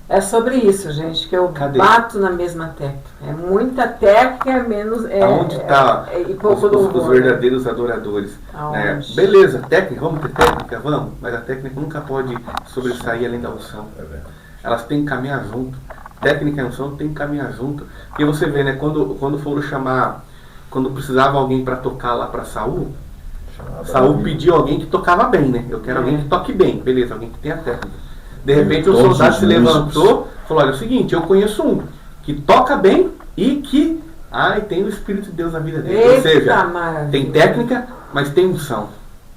É sobre isso, gente, que eu Cadê? bato na mesma tecla. É muita técnica, é menos... Aonde está e pouco os louvor, verdadeiros adoradores? Né? Aonde? Beleza, técnica, vamos ter técnica? Vamos, mas a técnica nunca pode sobressair além da unção. É verdade. Elas têm que caminhar junto. Técnica e unção tem que caminhar junto. Porque você vê, né, quando foram chamar, quando precisava alguém para tocar lá para Saul, Chamava Saul Davi. pediu alguém que tocava bem, né? Eu quero alguém que toque bem, beleza, alguém que tenha técnica. De repente o Todos soldado os se levantou, falou, olha, é o seguinte, eu conheço um que toca bem e que tem o Espírito de Deus na vida dele. Ou Eita, seja, maravilha. tem técnica, mas tem unção.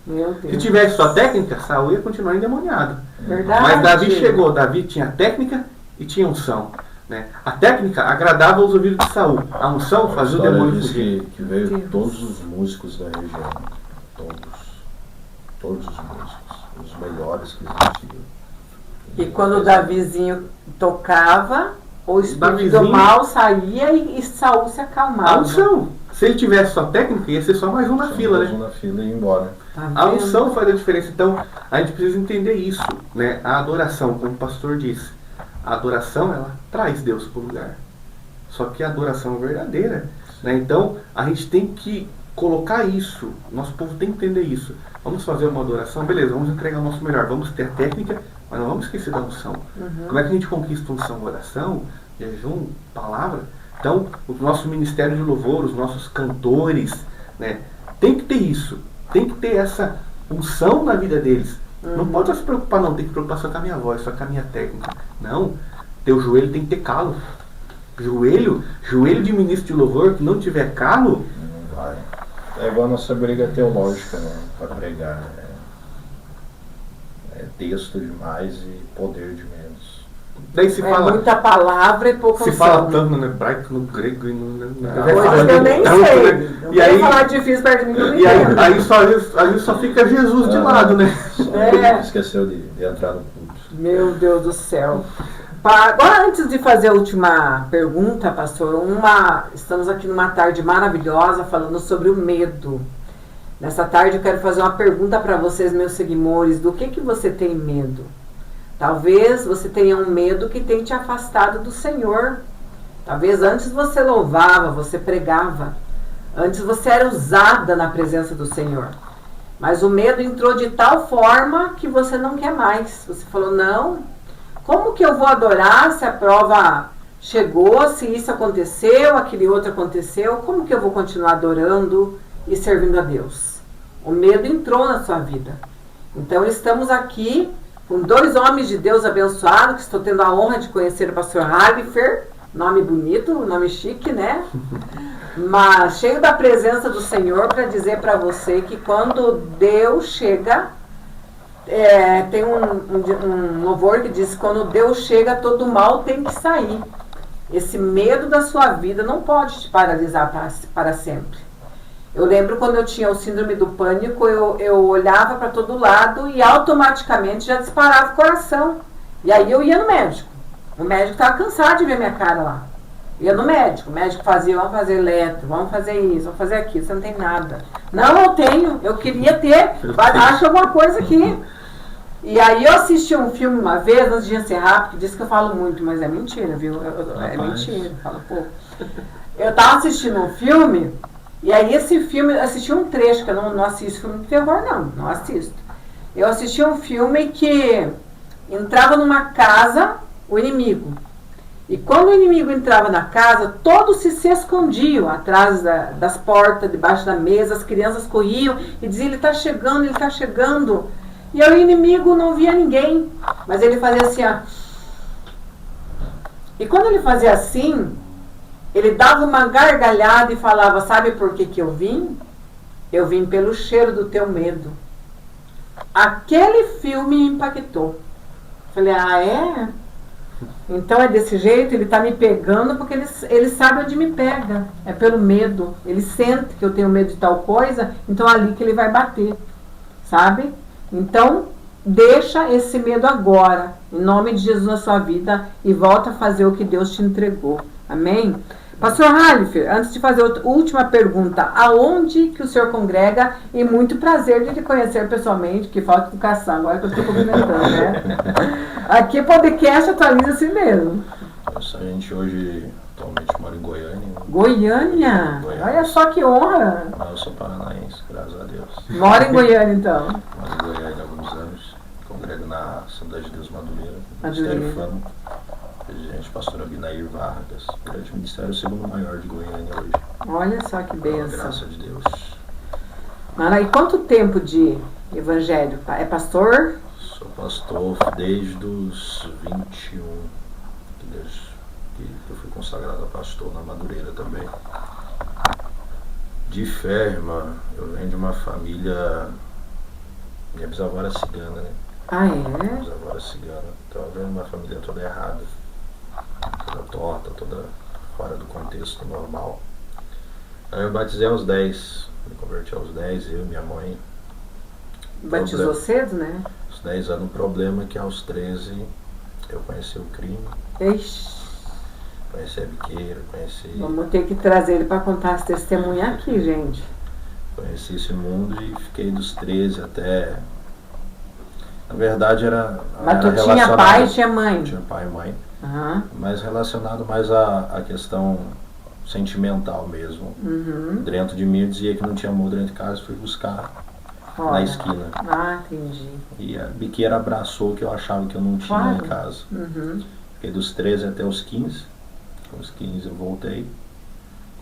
Meu Se Deus. tivesse só técnica, Saul ia continuar endemoniado. Verdade. Mas Davi chegou, Davi tinha técnica e tinha unção. Né? A técnica agradava os ouvidos de Saul, a unção A fazia o história demônio diz fugir. que veio Deus. todos os músicos da região. Todos os músicos. Os melhores que existiam. E quando o Davizinho tocava, o espírito Davizinho- do mal saía e Saul se acalmava. A unção, se ele tivesse só técnica, ia ser só mais um na Só fila, mais né? um na fila e ia embora. Tá A vendo? unção faz a diferença. Então, a gente precisa entender isso, né? A adoração, como o pastor disse, a adoração, ela traz Deus para o lugar. Só que a adoração verdadeira, né? Então, a gente tem que colocar isso. Nosso povo tem que entender isso. Vamos fazer uma adoração, beleza, vamos entregar o nosso melhor. Vamos ter a técnica, mas não vamos esquecer da unção. Como é que a gente conquista unção? Oração, jejum, palavra. Então, o nosso ministério de louvor, os nossos cantores, né? Tem que ter isso. Tem que ter essa unção na vida deles. Não pode só se preocupar, não. Tem que preocupar só com a minha voz, só com a minha técnica. Não. Teu joelho tem que ter calo. Joelho de ministro de louvor que não tiver calo, Não vai. É igual a nossa briga teológica, né? Para pregar. É texto demais e poder de menos. daí se É fala. muita palavra e pouca Se unção. fala tanto no hebraico, no grego e no. Coisas que eu nem sei. Não E quero aí, falar difícil perto de mim, eu não e aí, entendo. aí só, às vezes só fica Jesus de lado, né? Só É. esqueceu de entrar no culto. Meu Deus do céu. Agora, antes de fazer a última pergunta, pastor, estamos aqui numa tarde maravilhosa falando sobre o medo. Nessa tarde eu quero fazer uma pergunta para vocês, meus seguidores. Do que você tem medo? Talvez você tenha um medo que tem te afastado do Senhor. Talvez antes você louvava, você pregava. Antes você era usada na presença do Senhor. Mas o medo entrou de tal forma que você não quer mais. Você falou, não, como que eu vou adorar se a prova chegou, se isso aconteceu, aquele outro aconteceu? Como que eu vou continuar adorando e servindo a Deus? O medo entrou na sua vida. Então estamos aqui com dois homens de Deus abençoados, que estou tendo a honra de conhecer o pastor Halifer, nome bonito, nome chique, né? Mas cheio da presença do Senhor para dizer para você que quando Deus chega, tem um louvor que diz, quando Deus chega, todo mal tem que sair. Esse medo da sua vida não pode te paralisar para sempre. Eu lembro quando eu tinha o síndrome do pânico, eu olhava para todo lado e automaticamente já disparava o coração. E aí eu ia no médico. O médico estava cansado de ver minha cara lá. Ia no médico, o médico fazia, vamos fazer eletro, vamos fazer isso, vamos fazer aquilo, você não tem nada. Não, eu tenho, eu queria ter, acho alguma coisa aqui. E aí eu assisti um filme uma vez, antes de encerrar, porque diz que eu falo muito, mas é mentira, viu? É mentira, eu falo pouco. Eu tava assistindo um filme, e aí esse filme, eu assisti um trecho, que eu não assisto filme de terror, não assisto. Eu assisti um filme que entrava numa casa o inimigo. E quando o inimigo entrava na casa, todos se escondiam atrás das portas, debaixo da mesa, as crianças corriam e diziam, ele está chegando, ele está chegando. E aí o inimigo não via ninguém, mas ele fazia assim, ó. E quando ele fazia assim, ele dava uma gargalhada e falava, sabe por que eu vim? Eu vim pelo cheiro do teu medo. Aquele filme me impactou. Falei, é? Então é desse jeito, ele está me pegando porque ele sabe onde me pega. É pelo medo. Ele sente que eu tenho medo de tal coisa, então é ali que ele vai bater. Sabe? Então, deixa esse medo agora, em nome de Jesus na sua vida, e volta a fazer o que Deus te entregou. Amém? Pastor Halifer, antes de fazer a última pergunta, aonde que o senhor congrega? E muito prazer de lhe conhecer pessoalmente, que falta educação, agora que eu estou cumprimentando, né? Aqui o podcast atualiza assim mesmo. A gente hoje atualmente mora em Goiânia. Goiânia? Goiânia. Olha só que honra! Mas eu sou paranaense, graças a Deus. Mora em Goiânia, então? Moro em Goiânia há alguns anos. Congrego na Assembleia de Deus Madureira, Madureira. Ministério Fama. Presidente, pastor Abinair Vargas. Grande ministério, o segundo maior de Goiânia hoje. Olha só que Pela bênção. graça de Deus. Ana, e quanto tempo de evangelho? É pastor? Sou pastor desde os 21, desde que eu fui consagrado a pastor na Madureira também. De fé, irmã, eu venho de uma família. Minha bisavó era cigana, né? Ah, Minha é? bisavó era cigana, então eu venho de uma família toda errada, toda torta, toda fora do contexto normal. Aí eu me batizei aos 10, me converti aos 10, eu e minha mãe. Batizou cedo, né? Aos 10 anos, o problema é que aos 13 eu conheci o crime, Ixi, conheci a biqueira, vamos ter que trazer ele para contar esse testemunho aqui, gente. conheci esse mundo e fiquei dos 13 até. Na verdade era. Mas tu era tinha relacionado- pai e tinha mãe? Tinha pai e mãe, Aham. mas relacionado mais à questão sentimental mesmo. Uhum. Dentro de mim eu dizia que não tinha amor dentro de casa, fui buscar na Olha. esquina. Ah, entendi. E a biqueira abraçou o que eu achava que eu não tinha Claro. em casa. Uhum. Fiquei dos 13 até os 15. Com os 15 eu voltei.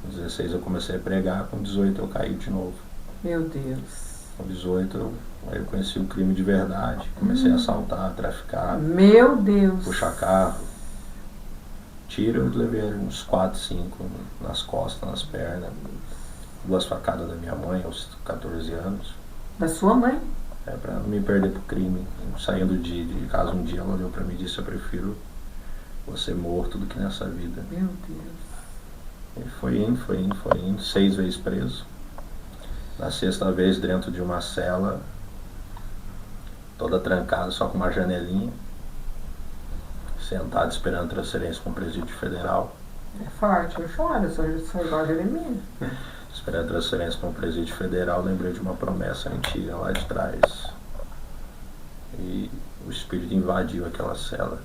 Com 16 eu comecei a pregar. Com 18 eu caí de novo. Meu Deus. Com 18 aí eu conheci o crime de verdade. Comecei a assaltar, traficar, Meu Deus. puxar carro. Tiro eu levei uns 4, 5 nas costas, nas pernas. 2 facadas da minha mãe aos 14 anos. Da sua mãe? Pra não me perder pro crime. Saindo de casa um dia, ela olhou pra mim e disse: eu prefiro você morto do que nessa vida. Meu Deus. E foi indo, 6 vezes preso. Na 6ª vez dentro de uma cela, toda trancada, só com uma janelinha, sentado esperando transferência com o presídio federal. É forte, eu choro, eu sou igual a Jeremias. Esperando transferência com o presídio federal, lembrei de uma promessa antiga lá de trás. E o Espírito invadiu aquela cela.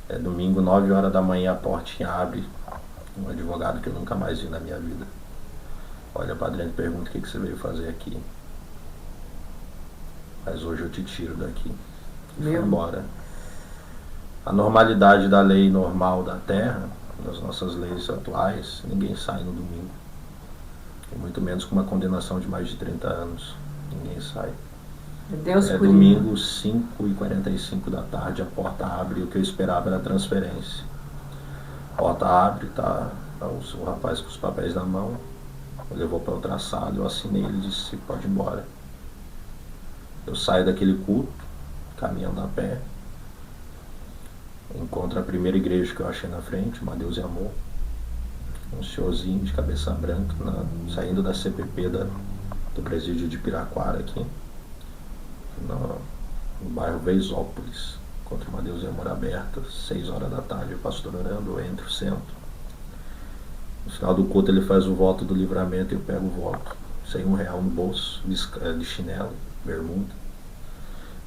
É domingo, 9 horas da manhã, a portinha abre. Um advogado que eu nunca mais vi na minha vida olha pra dentro e pergunta: o que você veio fazer aqui? Mas hoje eu te tiro daqui. E foi Meu. embora. A normalidade da lei normal da terra, das nossas leis atuais, ninguém sai no domingo. E muito menos com uma condenação de mais de 30 anos. Ninguém sai. Deus É puniu. domingo, 5h45 da tarde, a porta abre e o que eu esperava era transferência. A porta abre, tá o rapaz com os papéis na mão, levou para outra sala, eu assinei, ele disse: pode ir embora. Eu saio daquele culto, caminhando a pé, encontro a primeira igreja que eu achei na frente, uma Deus e Amor, um senhorzinho de cabeça branca, saindo da CPP do presídio de Piraquara aqui, no bairro Veisópolis, contra uma Deus e Amor aberta, 6 horas da tarde, o pastor orando, eu entro, sento. No final do culto ele faz o voto do livramento e eu pego o voto, sem R$1 no bolso, de chinelo, bermuda.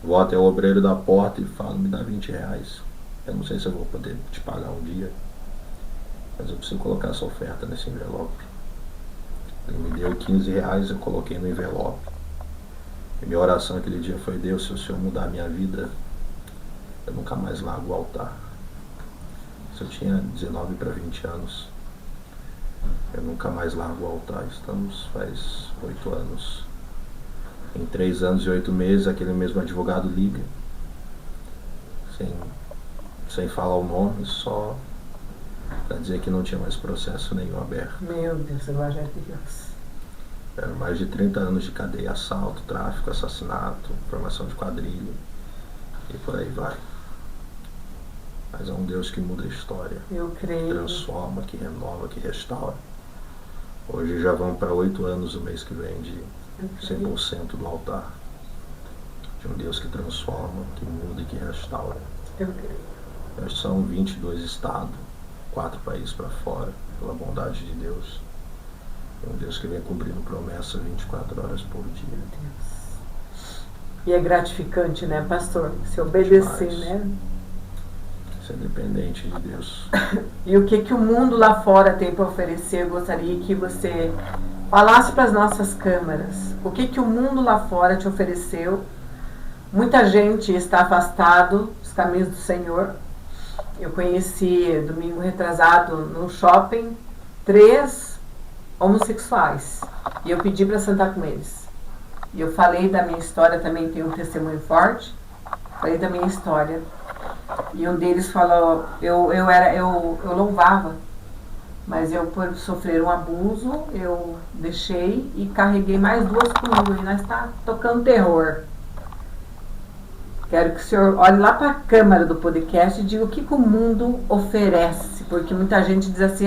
Voto é o obreiro da porta e fala: me dá R$20. Eu não sei se eu vou poder te pagar um dia, mas eu preciso colocar essa oferta nesse envelope. Ele me deu R$15, eu coloquei no envelope. E minha oração aquele dia foi: Deus, se o Senhor mudar a minha vida, eu nunca mais largo o altar. Se eu tinha 19 para 20 anos, eu nunca mais largo o altar. Estamos faz 8 anos. Em 3 anos e 8 meses, aquele mesmo advogado liga, sem falar o nome, só para dizer que não tinha mais processo nenhum aberto. Meu Deus, glória a Deus. Eram mais de 30 anos de cadeia, assalto, tráfico, assassinato, formação de quadrilha e por aí vai. Mas é um Deus que muda a história, Eu que creio. transforma, que renova, que restaura. Hoje já vão para 8 anos o mês que vem de Eu creio. 100% do altar. de um Deus que transforma, que muda e que restaura. Eu creio. Nós são 22 estados, 4 países para fora, pela bondade de Deus. É um Deus que vem cumprindo promessa 24 horas por dia. Meu Deus. E é gratificante, né, pastor? Se obedecer, Demais. né? Ser dependente de Deus. E o que o mundo lá fora tem para oferecer? Eu gostaria que você falasse para as nossas câmaras. O que o mundo lá fora te ofereceu? Muita gente está afastado dos caminhos do Senhor. Eu conheci, domingo retrasado, no shopping, 3 homossexuais. E eu pedi para sentar com eles. E eu falei da minha história, também tenho um testemunho forte. Falei da minha história. E um deles falou, eu louvava, mas eu, por sofrer um abuso, eu deixei e carreguei mais 2 comigo. E nós está tocando terror. Quero que o senhor olhe lá para a câmera do podcast e diga o que o mundo oferece. Porque muita gente diz assim,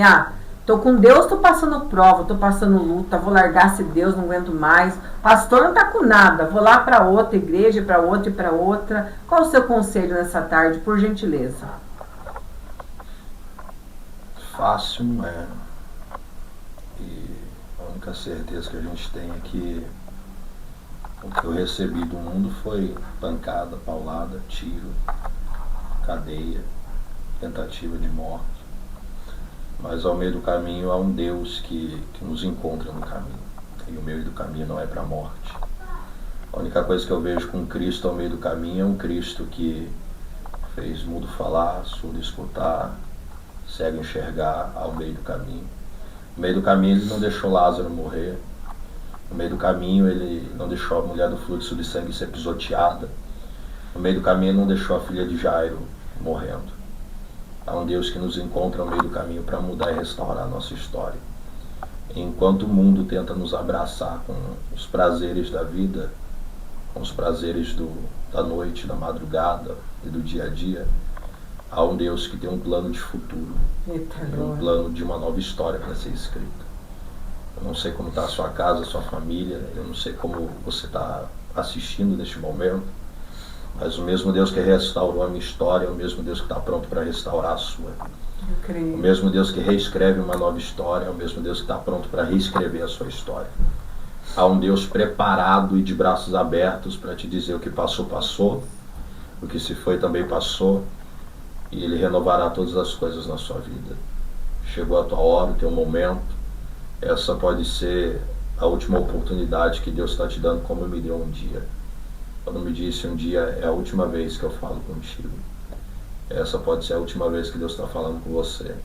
tô com Deus, tô passando prova, tô passando luta, vou largar esse Deus, não aguento mais. Pastor não tá com nada, vou lá para outra igreja, para outra e para outra. Qual o seu conselho nessa tarde, por gentileza? Fácil não é. E a única certeza que a gente tem é que o que eu recebi do mundo foi pancada, paulada, tiro, cadeia, tentativa de morte. Mas ao meio do caminho há um Deus que nos encontra no caminho. E o meio do caminho não é para a morte. A única coisa que eu vejo com Cristo ao meio do caminho é um Cristo que fez mudo falar, surdo escutar, cego enxergar ao meio do caminho. No meio do caminho ele não deixou Lázaro morrer. No meio do caminho ele não deixou a mulher do fluxo de sangue ser pisoteada. No meio do caminho ele não deixou a filha de Jairo morrendo. Há um Deus que nos encontra no meio do caminho para mudar e restaurar a nossa história. Enquanto o mundo tenta nos abraçar com os prazeres da vida, com os prazeres da noite, da madrugada e do dia a dia, há um Deus que tem um plano de futuro, um plano de uma nova história para ser escrita. Eu não sei como está a sua casa, a sua família, eu não sei como você está assistindo neste momento, mas o mesmo Deus que restaurou a minha história é o mesmo Deus que está pronto para restaurar a sua. Eu creio. O mesmo Deus que reescreve uma nova história é o mesmo Deus que está pronto para reescrever a sua história. Há um Deus preparado e de braços abertos para te dizer o que passou, passou, o que se foi também passou, e Ele renovará todas as coisas na sua vida. Chegou a tua hora, o teu momento. Essa pode ser a última oportunidade que Deus está te dando, como me deu um dia. Quando me disse um dia, é a última vez que eu falo contigo. Essa pode ser a última vez que Deus está falando com você.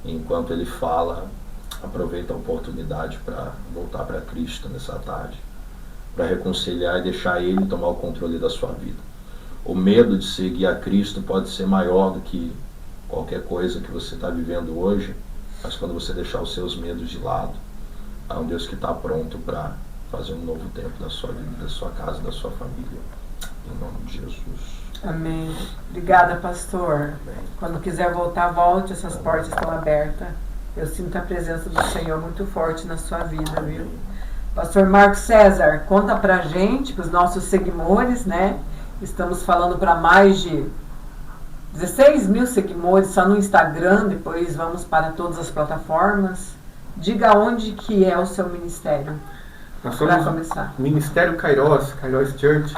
E enquanto Ele fala, aproveita a oportunidade para voltar para Cristo nessa tarde, para reconciliar e deixar Ele tomar o controle da sua vida. O medo de seguir a Cristo pode ser maior do que qualquer coisa que você está vivendo hoje, mas quando você deixar os seus medos de lado, há um Deus que está pronto para fazer um novo tempo da sua vida, da sua casa, da sua família. Em nome de Jesus. Amém. Obrigada, pastor. Amém. Quando quiser voltar, volte, essas portas estão abertas. Eu sinto a presença do Senhor muito forte na sua vida, viu? Pastor Marcos César, conta pra gente, para os nossos seguidores, né? Estamos falando para mais de 16 mil seguidores só no Instagram, depois vamos para todas as plataformas. Diga onde que é o seu ministério. Nós Para somos começar. Ministério Kairos Church,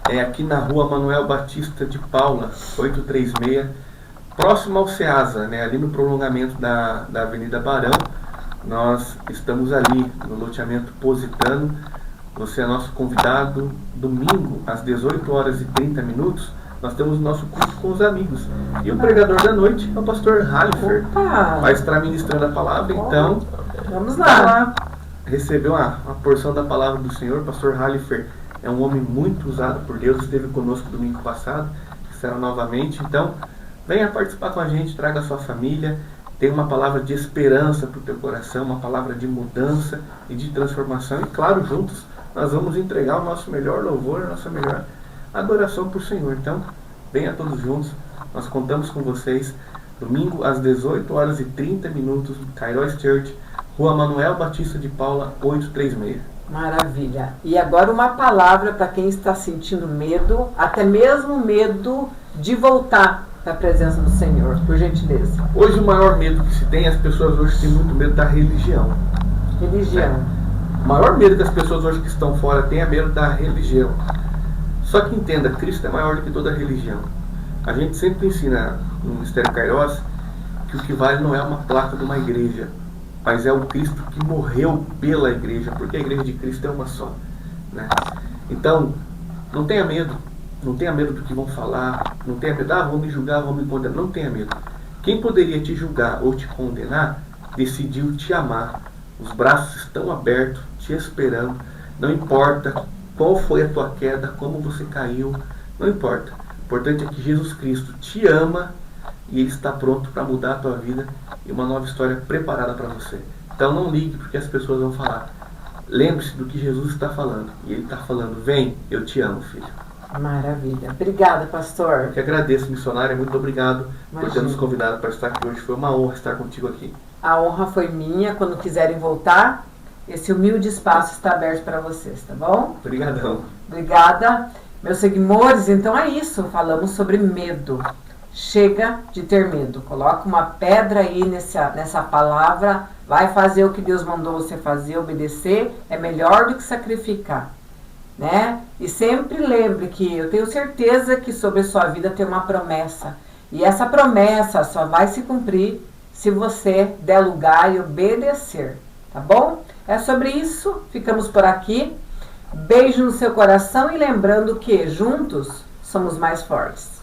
aqui na rua Manuel Batista de Paula, 836, próximo ao Ceasa, ali no prolongamento da Avenida Barão. Nós estamos ali no loteamento Positano. Você é nosso convidado. Domingo, às 18h30, nós temos o nosso culto com os amigos. E o pregador da noite é o pastor Halifer. Vai estar ministrando a palavra, então Vamos lá. Recebeu uma porção da palavra do Senhor. Pastor Halifer é um homem muito usado por Deus, esteve conosco domingo passado, será novamente. Então, venha participar com a gente, traga a sua família. Tem uma palavra de esperança para o teu coração, uma palavra de mudança e de transformação. E claro, juntos nós vamos entregar o nosso melhor louvor, a nossa melhor adoração para o Senhor. Então, venha todos juntos, nós contamos com vocês. Domingo às 18h30, Kairos Church, Rua Manuel Batista de Paula, 836. Maravilha. E agora uma palavra para quem está sentindo medo, até mesmo medo de voltar para a presença do Senhor, por gentileza. Hoje o maior medo que se tem, as pessoas hoje têm muito medo da religião. Religião. O maior medo que as pessoas hoje que estão fora têm é medo da religião. Só que entenda, Cristo é maior do que toda religião. A gente sempre ensina no Ministério Kairos que o que vale não é uma placa de uma igreja, mas é o Cristo que morreu pela igreja, porque a igreja de Cristo é uma só, né? Então, não tenha medo. Não tenha medo do que vão falar. Não tenha medo, vão me julgar, vão me condenar. Não tenha medo. Quem poderia te julgar ou te condenar, decidiu te amar. Os braços estão abertos, te esperando. Não importa qual foi a tua queda, como você caiu, não importa. O importante é que Jesus Cristo te ama e Ele está pronto para mudar a tua vida e uma nova história preparada para você. Então não ligue porque as pessoas vão falar. Lembre-se do que Jesus está falando. E Ele está falando, vem, eu te amo, filho. Maravilha. Obrigada, pastor. Eu que agradeço, missionária. Muito obrigado por ter Imagina. nos convidado para estar aqui hoje. Foi uma honra estar contigo aqui. A honra foi minha. Quando quiserem voltar, esse humilde espaço está aberto para vocês, tá bom? Obrigadão. Obrigada. Meus seguidores, então é isso. Falamos sobre medo. Chega de ter medo. Coloca uma pedra aí nessa palavra. Vai fazer o que Deus mandou você fazer, obedecer. É melhor do que sacrificar, né? E sempre lembre que eu tenho certeza que sobre a sua vida tem uma promessa. E essa promessa só vai se cumprir se você der lugar e obedecer. Tá bom? É sobre isso. Ficamos por aqui. Beijo no seu coração e lembrando que juntos somos mais fortes.